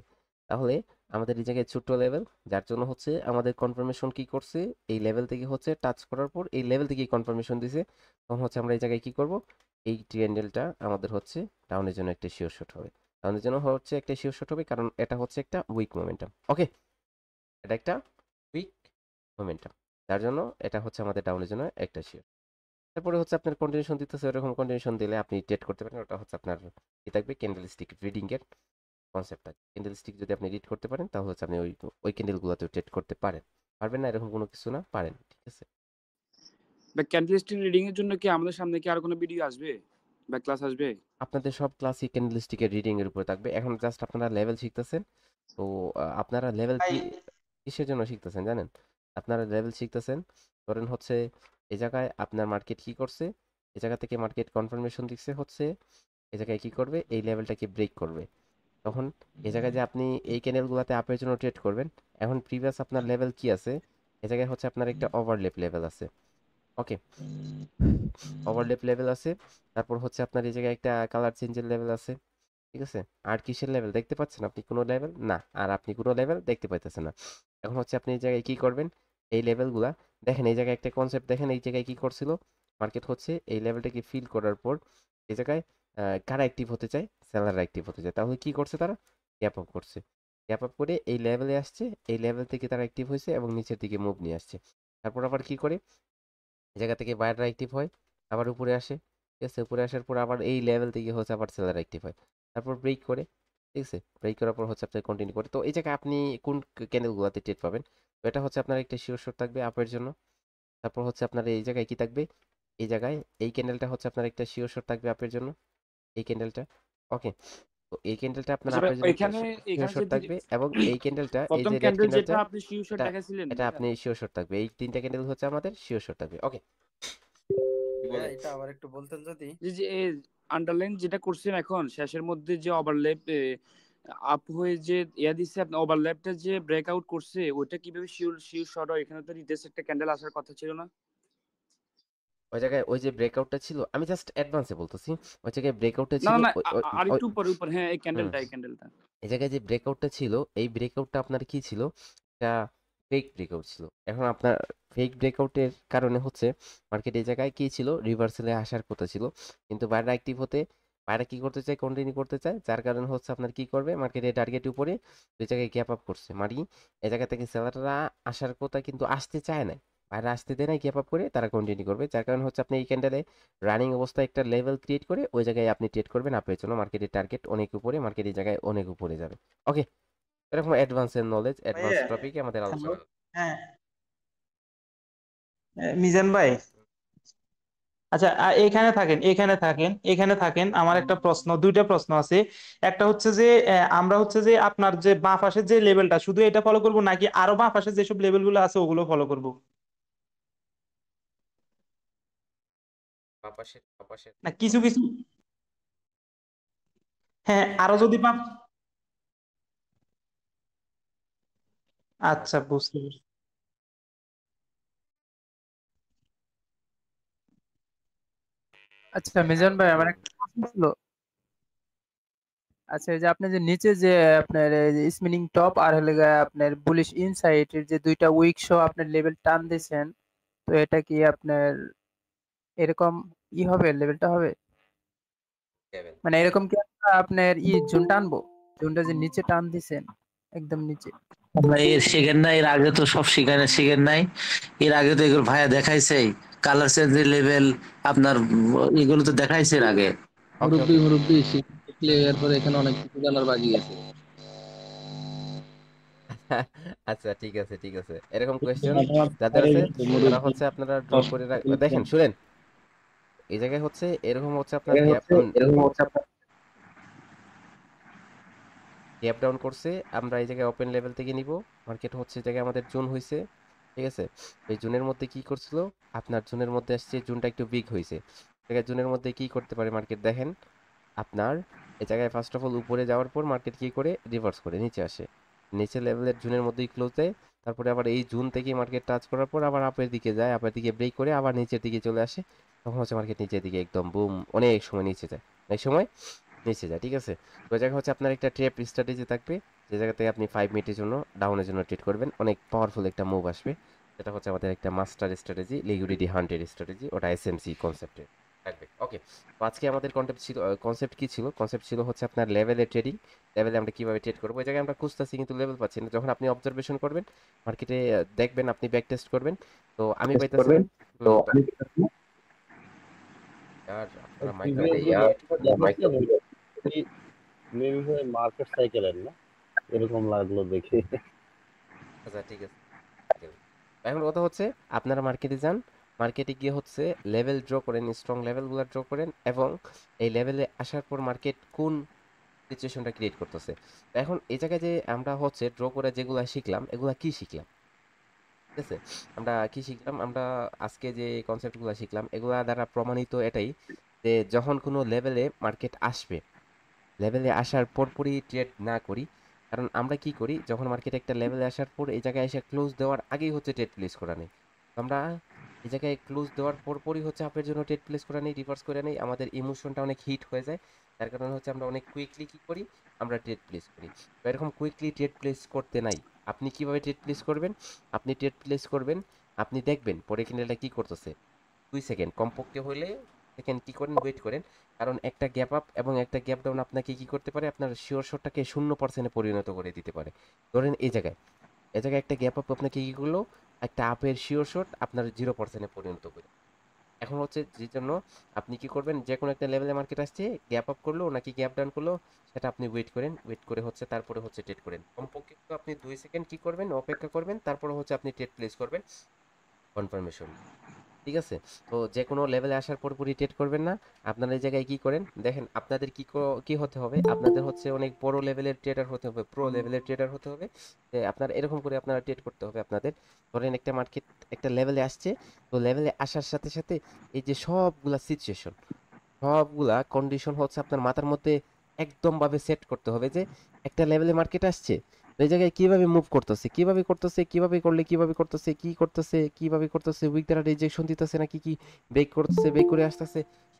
Speaker 2: তাহলে আমাদের এই জায়গায় ছোট্ট লেভেল, যার জন্য হচ্ছে আমাদের কনফার্মেশন কি করছে, এই লেভেল থেকে হচ্ছে টাচ করার পর এই লেভেল থেকে কনফার্মেশন দিছে। তখন হচ্ছে আমরা এই জায়গায় কি করব, এই ট্রায়াঙ্গেলটা আমাদের হচ্ছে ডাউনের জন্য একটা শিওর শট হবে। ডাউনের জন্য হচ্ছে একটা শিওর শট হবে কারণ এটা হচ্ছে একটা উইক মোমেন্টাম। ওকে, এটা একটা উইক মোমেন্টাম, যার জন্য এটা হচ্ছে আমাদের ডাউনের জন্য একটা শিওর। তারপরে হচ্ছে আপনার কন্টিনিউশন দিতেছে, এরকম কন্টিনিউশন দিলে আপনি ট্রেড করতে পারেন। ওটা হচ্ছে আপনার কি থাকবে, ক্যান্ডেলস্টিক রিডিং এর কনসেপ্ট থাকে। ক্যান্ডেলস্টিক যদি আপনি রিড করতে পারেন তাহলে হচ্ছে আপনি ওই ক্যান্ডেলগুলোতে ট্রেড করতে পারেন। পারবেন না এরকম কোনো কিছু না, পারেন, ঠিক আছে?
Speaker 3: বা ক্যান্ডেলস্টিক রিডিং এর জন্য কি আমাদের সামনে কি আর কোনো ভিডিও আসবে বা ক্লাস আসবে?
Speaker 2: আপনাদের সব ক্লাসই ক্যান্ডেলস্টিকের রিডিং এর উপরে থাকবে। এখন জাস্ট আপনারা লেভেল শিখতেছেন। তো আপনারা লেভেল কি কিসের জন্য শিখতেছেন জানেন? আপনারা লেভেল শিখতেছেন, ধরেন হচ্ছে এই জায়গায় আপনার মার্কেট কি করছে, এই জায়গা থেকে মার্কেট কনফার্মেশন দিচ্ছে হচ্ছে এই জায়গায় কি করবে, এই লেভেলটাকে ব্রেক করবে। তখন এই জায়গায় যে আপনি এই ক্যানেলগুলোতে আপের জন্য ট্রেড করবেন, এখন প্রিভিয়াস আপনার লেভেল কি আছে, এই জায়গায় হচ্ছে আপনার একটা ওভারল্যাপ লেভেল আছে। ওকে, ওভারল্যাপ লেভেল আছে, তারপর হচ্ছে আপনার এই জায়গায় একটা কালার চেঞ্জের লেভেল আছে, ঠিক আছে? আর কিসের লেভেল দেখতে পাচ্ছেন আপনি? কোনো লেভেল না, আর আপনি কোনো লেভেল দেখতে পাইতেছেন না। এখন হচ্ছে আপনি এই জায়গায় কি করবেন, এই লেভেলগুলা দেখেন, এই জায়গায় একটা কনসেপ্ট দেখেন, এই জায়গায় কি করছিল মার্কেট, হচ্ছে এই লেভেলটাকে ফিল করার পর এই জায়গায় কারা অ্যাক্টিভ হতে চায়, সেলাররা অ্যাক্টিভ হতে চায়। তাহলে কি করছে তারা? গ্যাপ আপ করছে, গ্যাপ আপ করে এই লেভেলে আসছে, এই লেভেল থেকে তারা অ্যাক্টিভ হয়েছে এবং নিচের দিকে মুভ নিয়ে আসছে। তারপর আবার কি করে, এই জায়গা থেকে বায়াররা অ্যাক্টিভ হয়, আবার উপরে আসে, ঠিক আছে? উপরে আসার পর আবার এই লেভেল থেকে হচ্ছে আবার সেলার অ্যাক্টিভ হয়, তারপর ব্রেক করে, ঠিক আছে? ব্রেক করার পর হচ্ছে আপনার কন্টিনিউ করে। তো এই জায়গায় আপনি কোন ক্যান্ডেলগুলোতে ট্রেড পাবেন, তো এটা হচ্ছে আপনার একটা শিওর শট থাকবে আপের জন্য। তারপর হচ্ছে আপনার এই জায়গায় কি থাকবে, এই জায়গায় এই ক্যান্ডেলটা হচ্ছে আপনার একটা শিওর শট থাকবে আপের জন্য, এই ক্যান্ডেলটা। ওকে, তো এই ক্যান্ডেলটা আপনার
Speaker 3: আচ্ছা ভাই,
Speaker 2: আপের জন্য একটা
Speaker 3: এখানে
Speaker 2: শিওর শট
Speaker 3: যে
Speaker 2: থাকবে, এবং এই ক্যান্ডেলটা, এই
Speaker 3: প্রথম
Speaker 2: যে রেড
Speaker 3: ক্যান্ডেল যেটা
Speaker 2: ক্যান্ডেলটা,
Speaker 3: আপনি শিওর শট
Speaker 2: এটা
Speaker 3: দেখাইছিলেন
Speaker 2: এটা আপনি শিওর শট থাকবে। এই তিনটা ক্যান্ডেল হচ্ছে আমাদের শিওর শট থাকবে। ওকে,
Speaker 16: ভাইয়া এটা আবার একটু বলতেন যদি।
Speaker 3: যে আন্ডারলাইন যেটা করছেন এখন শেষের মধ্যে যে ওভারল্যাপ আপ হয়ে যে ইয়া দিচ্ছে, আপনি ওভারল্যাপটা যে ব্রেকআউট করছে ওটা কিভাবে শিওর শিওর শট হয়? এখানে তো রিটেস্ট একটা ক্যান্ডেল আসার কথা ছিল না?
Speaker 2: ওই জায়গায় ওই যে ব্রেকআউটটা ছিল, আমি জাস্ট অ্যাডভান্সে বলতেছি, ওই জায়গায় ব্রেকআউটটা
Speaker 3: না
Speaker 2: ছিল
Speaker 3: না,
Speaker 2: ওই
Speaker 3: আরেকটু উপরে হ্যাঁ, এই
Speaker 2: হুম,
Speaker 3: ক্যান্ডেলটা
Speaker 2: এই জায়গায় যে ব্রেকআউটটা ছিল, এই ব্রেকআউটটা আপনার কি ছিল, এটা ফেক ব্রেকআউট ছিল। এখন আপনার ফেক ব্রেকআউটের কারণে হচ্ছে মার্কেট এই জায়গায় কি ছিল, রিভার্সালে আসার কথা ছিল, কিন্তু বাইরে অ্যাক্টিভ হতে, বাইরে কি করতে চায়, কন্টিনিউ করতে চায়, যার কারণে হচ্ছে আপনার কি করবে, মার্কেটের টার্গেট উপরে ওই জায়গায় গ্যাপ আপ করছে, মানে এই জায়গা থেকে সেলাররা আসার কথা কিন্তু আসতে চায় না, বাইরে আসতে দেয় না, গ্যাপ আপ করে তারা কন্টিনিউ করবে, যার কারণে হচ্ছে আপনি এই ক্যান্ডেলে রানিং অবস্থায় একটা লেভেল ক্রিয়েট করে ওই জায়গায় আপনি ট্রেড করবেন আপের জন্য, মার্কেটের টার্গেট অনেক উপরে, মার্কেট এই জায়গায় অনেক উপরে যাবে। ওকে, এরকম অ্যাডভান্সের নলেজ, অ্যাডভান্স
Speaker 20: ভাইয়া,
Speaker 2: টপিকে আমাদের
Speaker 20: হ্যালো,
Speaker 2: আলোচনা।
Speaker 20: হ্যাঁ, মিজান ভাই, আচ্ছা এখানে থাকেন আমার একটা প্রশ্ন, দুইটা প্রশ্ন আছে। একটা হচ্ছে যে আমরা হচ্ছে যে আপনার যে বাঁ পাশের যে লেভেলটা শুধু এটা ফলো করব নাকি আরো বাঁ পাশে যেসব লেভেল গুলো আছে ওগুলো ফলো করব?
Speaker 2: বাপাসের
Speaker 20: না কিছু কিছু, হ্যাঁ আরো যদি আচ্ছা বুঝতে পারছি।
Speaker 21: আচ্ছা মিজান ভাই, আমার একটা প্রশ্ন ছিল। আচ্ছা, এই যে আপনি যে নিচে যে আপনার স্পিনিং টপ আর হলে গিয়ে আপনার বুলিশ ইনসাইড এর যে দুইটা উইক সহ আপনার লেভেল টান দিয়েছেন, তো এটা কি আপনার এরকম হবে, লেভেলটা হবে
Speaker 2: লেভেল
Speaker 21: মানে এরকম কি আপনার জোন টানবো, জোনটা যে নিচে টান দিছেন একদম নিচে?
Speaker 11: আমরা এর শিখেন নাই, এর আগে তো সব শিখেন নাই, এর আগে তো এগুলো ভাইয়া দেখাইছে, কালার চেঞ্জের লেভেল আপনার এগুলো তো দেখাইছে এর আগে।
Speaker 22: মুরব্বি শিখলে এরপরে এখানে অনেক কিছু জানার বাকি আছে।
Speaker 2: আচ্ছা ঠিক আছে ঠিক আছে, এরকম কোয়েশ্চেন যাদের আছে তারা হচ্ছে আপনারা ড্র করে দেখেন, শুনেন, এই জায়গায় হচ্ছে এরকম হচ্ছে আপনার গ্যাপ ডাউন করছে, আমরা এই জায়গায় ওপেন লেভেল থেকে নিব, মার্কেট হচ্ছে এই জায়গায় আমাদের জোন হয়েছে, ঠিক আছে? এই জোনের মধ্যে কি করছিল, আপনার জোনের মধ্যে আসছে, জোনটা একটু বিগ হয়েছে, জায়গায় জোনের মধ্যে কি করতে পারে মার্কেট দেখেন, আপনার এই জায়গায় ফার্স্ট অফ অল উপরে যাওয়ার পর মার্কেট কি করে, রিভার্স করে নিচে আসে, নিচে লেভেলের জোনের মধ্যেই ক্লোজ দেয়, তারপরে আবার এই জোন থেকে মার্কেট টাচ করার পর আবার আপের দিকে যায়, আপের দিকে ব্রেক করে আবার নিচের দিকে চলে আসে, তখন হচ্ছে মার্কেট নিচের দিকে একদম বুম অনেক সময় নিচে যায়, অনেক সময় নিচে যায়, ঠিক আছে? তো জায়গা হচ্ছে আপনার একটা ট্র্যাপ স্ট্র্যাটেজি থাকবে, যে জায়গা থেকে আপনি 5 মিনিটের জন্য ডাউনের জন্য ট্রেড করবেন, অনেক পাওয়ারফুল একটা মুভ আসবে, সেটা হচ্ছে আমাদের একটা মাস্টার স্ট্র্যাটেজি, লিকুইডিটি হান্টের স্ট্র্যাটেজি, ওটা এসএমসি কনসেপ্টে থাকবে। ওকে, তো আজকে আমাদের কনসেপ্ট কি ছিল, কনসেপ্ট ছিল হচ্ছে আপনার লেভেলে ট্রেডিং, লেভেলে আমরা কিভাবে ট্রেড করবো, ওই জায়গায় আমরা খুঁজতেছি কিন্তু লেভেল পাচ্ছি না, যখন আপনি অবজারভেশন করবেন মার্কেটে দেখবেন, আপনি ব্যাক টেস্ট করবেন, তো আমি পাইতেছি আর আপনারা
Speaker 23: মার্কেট সাইকেলের না এরকম লাগলো দেখে।
Speaker 2: আচ্ছা ঠিক আছে, এখন কথা হচ্ছে আপনারা মার্কেটে যান, মার্কেটে গিয়ে হচ্ছে লেভেল ড্র করেন, স্ট্রং লেভেলগুলো ড্র করেন, এবং এই লেভেলে আসার পর মার্কেট কোন সিচুয়েশনটা ক্রিয়েট করতেছে। এখন এই জায়গায় যে আমরা হচ্ছে ড্র করে যেগুলা শিখলাম, এগুলা কি শিখলাম, ঠিক আছে? আমরা কি শিখলাম? আমরা আজকে যে কনসেপ্টগুলো শিখলাম এগুলা দ্বারা প্রমাণিত এটাই যে যখন কোনো লেভেলে মার্কেট আসবে, লেভেলে আসার পরপরই ট্রেড না করি। কারণ আমরা কি করি, যখন মার্কেট একটা লেভেলে আসার পর এই জায়গায় এসে ক্লোজ দেওয়ার আগেই হচ্ছে ট্রেড প্লেস করা নেই। আমরা এই জায়গায় ক্লোজ দেওয়ার পরপরই হচ্ছে আপের জন্য ট্রেড প্লেস করা নেই, রিভার্স করে নেই। আমাদের ইমোশনটা অনেক হিট হয়ে যায়, তার কারণে হচ্ছে আমরা অনেক কুইকলি কি করি, আমরা ট্রেড প্লেস করি। তো এরকম কুইকলি ট্রেড প্লেস করতে নাই। আপনি কিভাবে ট্রেড প্লেস করবেন? আপনি ট্রেড প্লেস করবেন, আপনি দেখবেন পরে ক্যান্ডেলটা কি করতেছে, 2 সেকেন্ড কমপক্ষে হলে সেকেন্ড কি করেন, ওয়েট করেন। কারণ একটা গ্যাপ আপ এবং একটা গ্যাপ ডাউন আপনাকে কি করতে পারে, আপনার শিওর শটটাকে 0%-এ পরিণত করে দিতে পারে। ধরেন এই জায়গায় একটা গ্যাপ আপ আপনাকে কি করলো, একটা আপের শিওর শট আপনার 0%-এ পরিণত করে। এখন হচ্ছে যে জন্য আপনি কি করবেন, যে কোনো একটা লেভেলে মার্কেট আসছে, গ্যাপ আপ করলো নাকি গ্যাপ ডাউন করলো, সেটা আপনি ওয়েট করেন, ওয়েট করে হচ্ছে তারপরে হচ্ছে ট্রেড করেন। কমপক্ষে তো আপনি 2 সেকেন্ড কি করবেন, অপেক্ষা করবেন, তারপরে হচ্ছে আপনি ট্রেড প্লেস করবেন কনফার্মেশন, ঠিক আছে? তো যে কোনো লেভেলে আসার পরপরই ট্রেড করবেন না। আপনারা এই জায়গায় কি করেন দেখেন, আপনাদের কি হতে হবে, আপনাদের হচ্ছে অনেক বড় লেভেলের ট্রেডার হতে হবে, প্রো লেভেলের ট্রেডার হতে হবে। যে আপনারা এরকম করে আপনারা ট্রেড করতে হবে আপনাদের। ধরেন একটা মার্কেট একটা লেভেলে আসছে, তো লেভেলে আসার সাথে সাথে এই যে সবগুলা সিচুয়েশন, সবগুলা কন্ডিশন হচ্ছে আপনার মাথার মধ্যে একদমভাবে সেট করতে হবে যে একটা লেভেলে মার্কেট আসছে, এই জায়গায় কিভাবে মুভ করতেছে, কিভাবে করতেছে, কিভাবে করলে কিভাবে করতেছে, কি করতেছে, কিভাবে করতেছে, উইক দ্বারা রিজেকশন দিতেছে নাকি কি ব্রেক করতেছে, ব্রেক করে আসতেছে,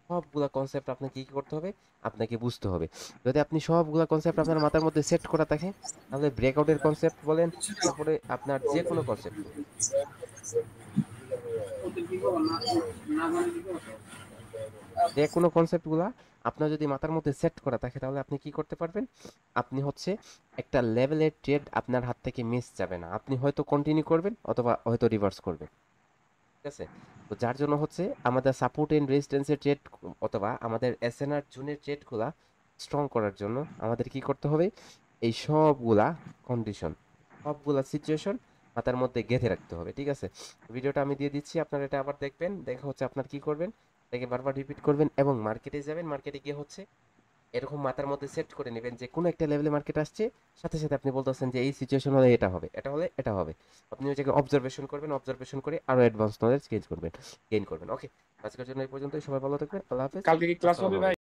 Speaker 2: সবগুলা কনসেপ্ট আপনাকে কি করতে হবে, আপনাকে বুঝতে হবে। যদি আপনি সবগুলা কনসেপ্ট আপনার মাথার মধ্যে সেট করা থাকে, তাহলে ব্রেকআউটের কনসেপ্ট বলেন, তারপরে আপনার যে কোনো কনসেপ্ট, যে কোনো কনসেপ্টগুলা আপনার যদি মাথার মধ্যে সেট করা থাকে, তাহলে আপনি কি করতে পারবেন, আপনি হচ্ছে একটা লেভেলের ট্রেড আপনার হাত থেকে মিস যাবে না। আপনি হয়তো কন্টিনিউ করবেন অথবা হয়তো রিভার্স করবেন, ঠিক আছে? তো যার জন্য হচ্ছে আমাদের সাপোর্ট এন্ড রেজিস্ট্যান্সের ট্রেড অথবা আমাদের এসএনআর জোনের ট্রেডগুলা স্ট্রং করার জন্য আমাদের কি করতে হবে, এই সবগুলা কন্ডিশন, সবগুলা সিচুয়েশন মাথার মধ্যে গেঁথে রাখতে হবে, ঠিক আছে? ভিডিওটা আমি দিয়ে দিচ্ছি, আপনারা এটা আবার দেখবেন, দেখে হচ্ছে আপনার কি করবেন, এটাকে বারবার রিপিট করবেন এবং মার্কেটে যাবেন। মার্কেটে গিয়ে হচ্ছে এরকম মাথার মধ্যে সেট করে নেবেন যে কোনো একটা লেভেলে মার্কেট আসছে, সাথে সাথে আপনি বলতেছেন যে এই সিচুয়েশন হলে এটা হবে, এটা হলে এটা হবে। আপনি ওই জায়গায় অবজারভেশন করবেন, অবজারভেশন করে আরো অ্যাডভান্স নলেজ গেইন করবেন। ওকে, আজকের জন্য এই পর্যন্তই। সবাই ভালো থাকবেন, আল্লাহ হাফেজ,
Speaker 3: কালকে কি ক্লাস হবে
Speaker 2: আসসালামু
Speaker 3: ভাই?
Speaker 2: আলাইকুম।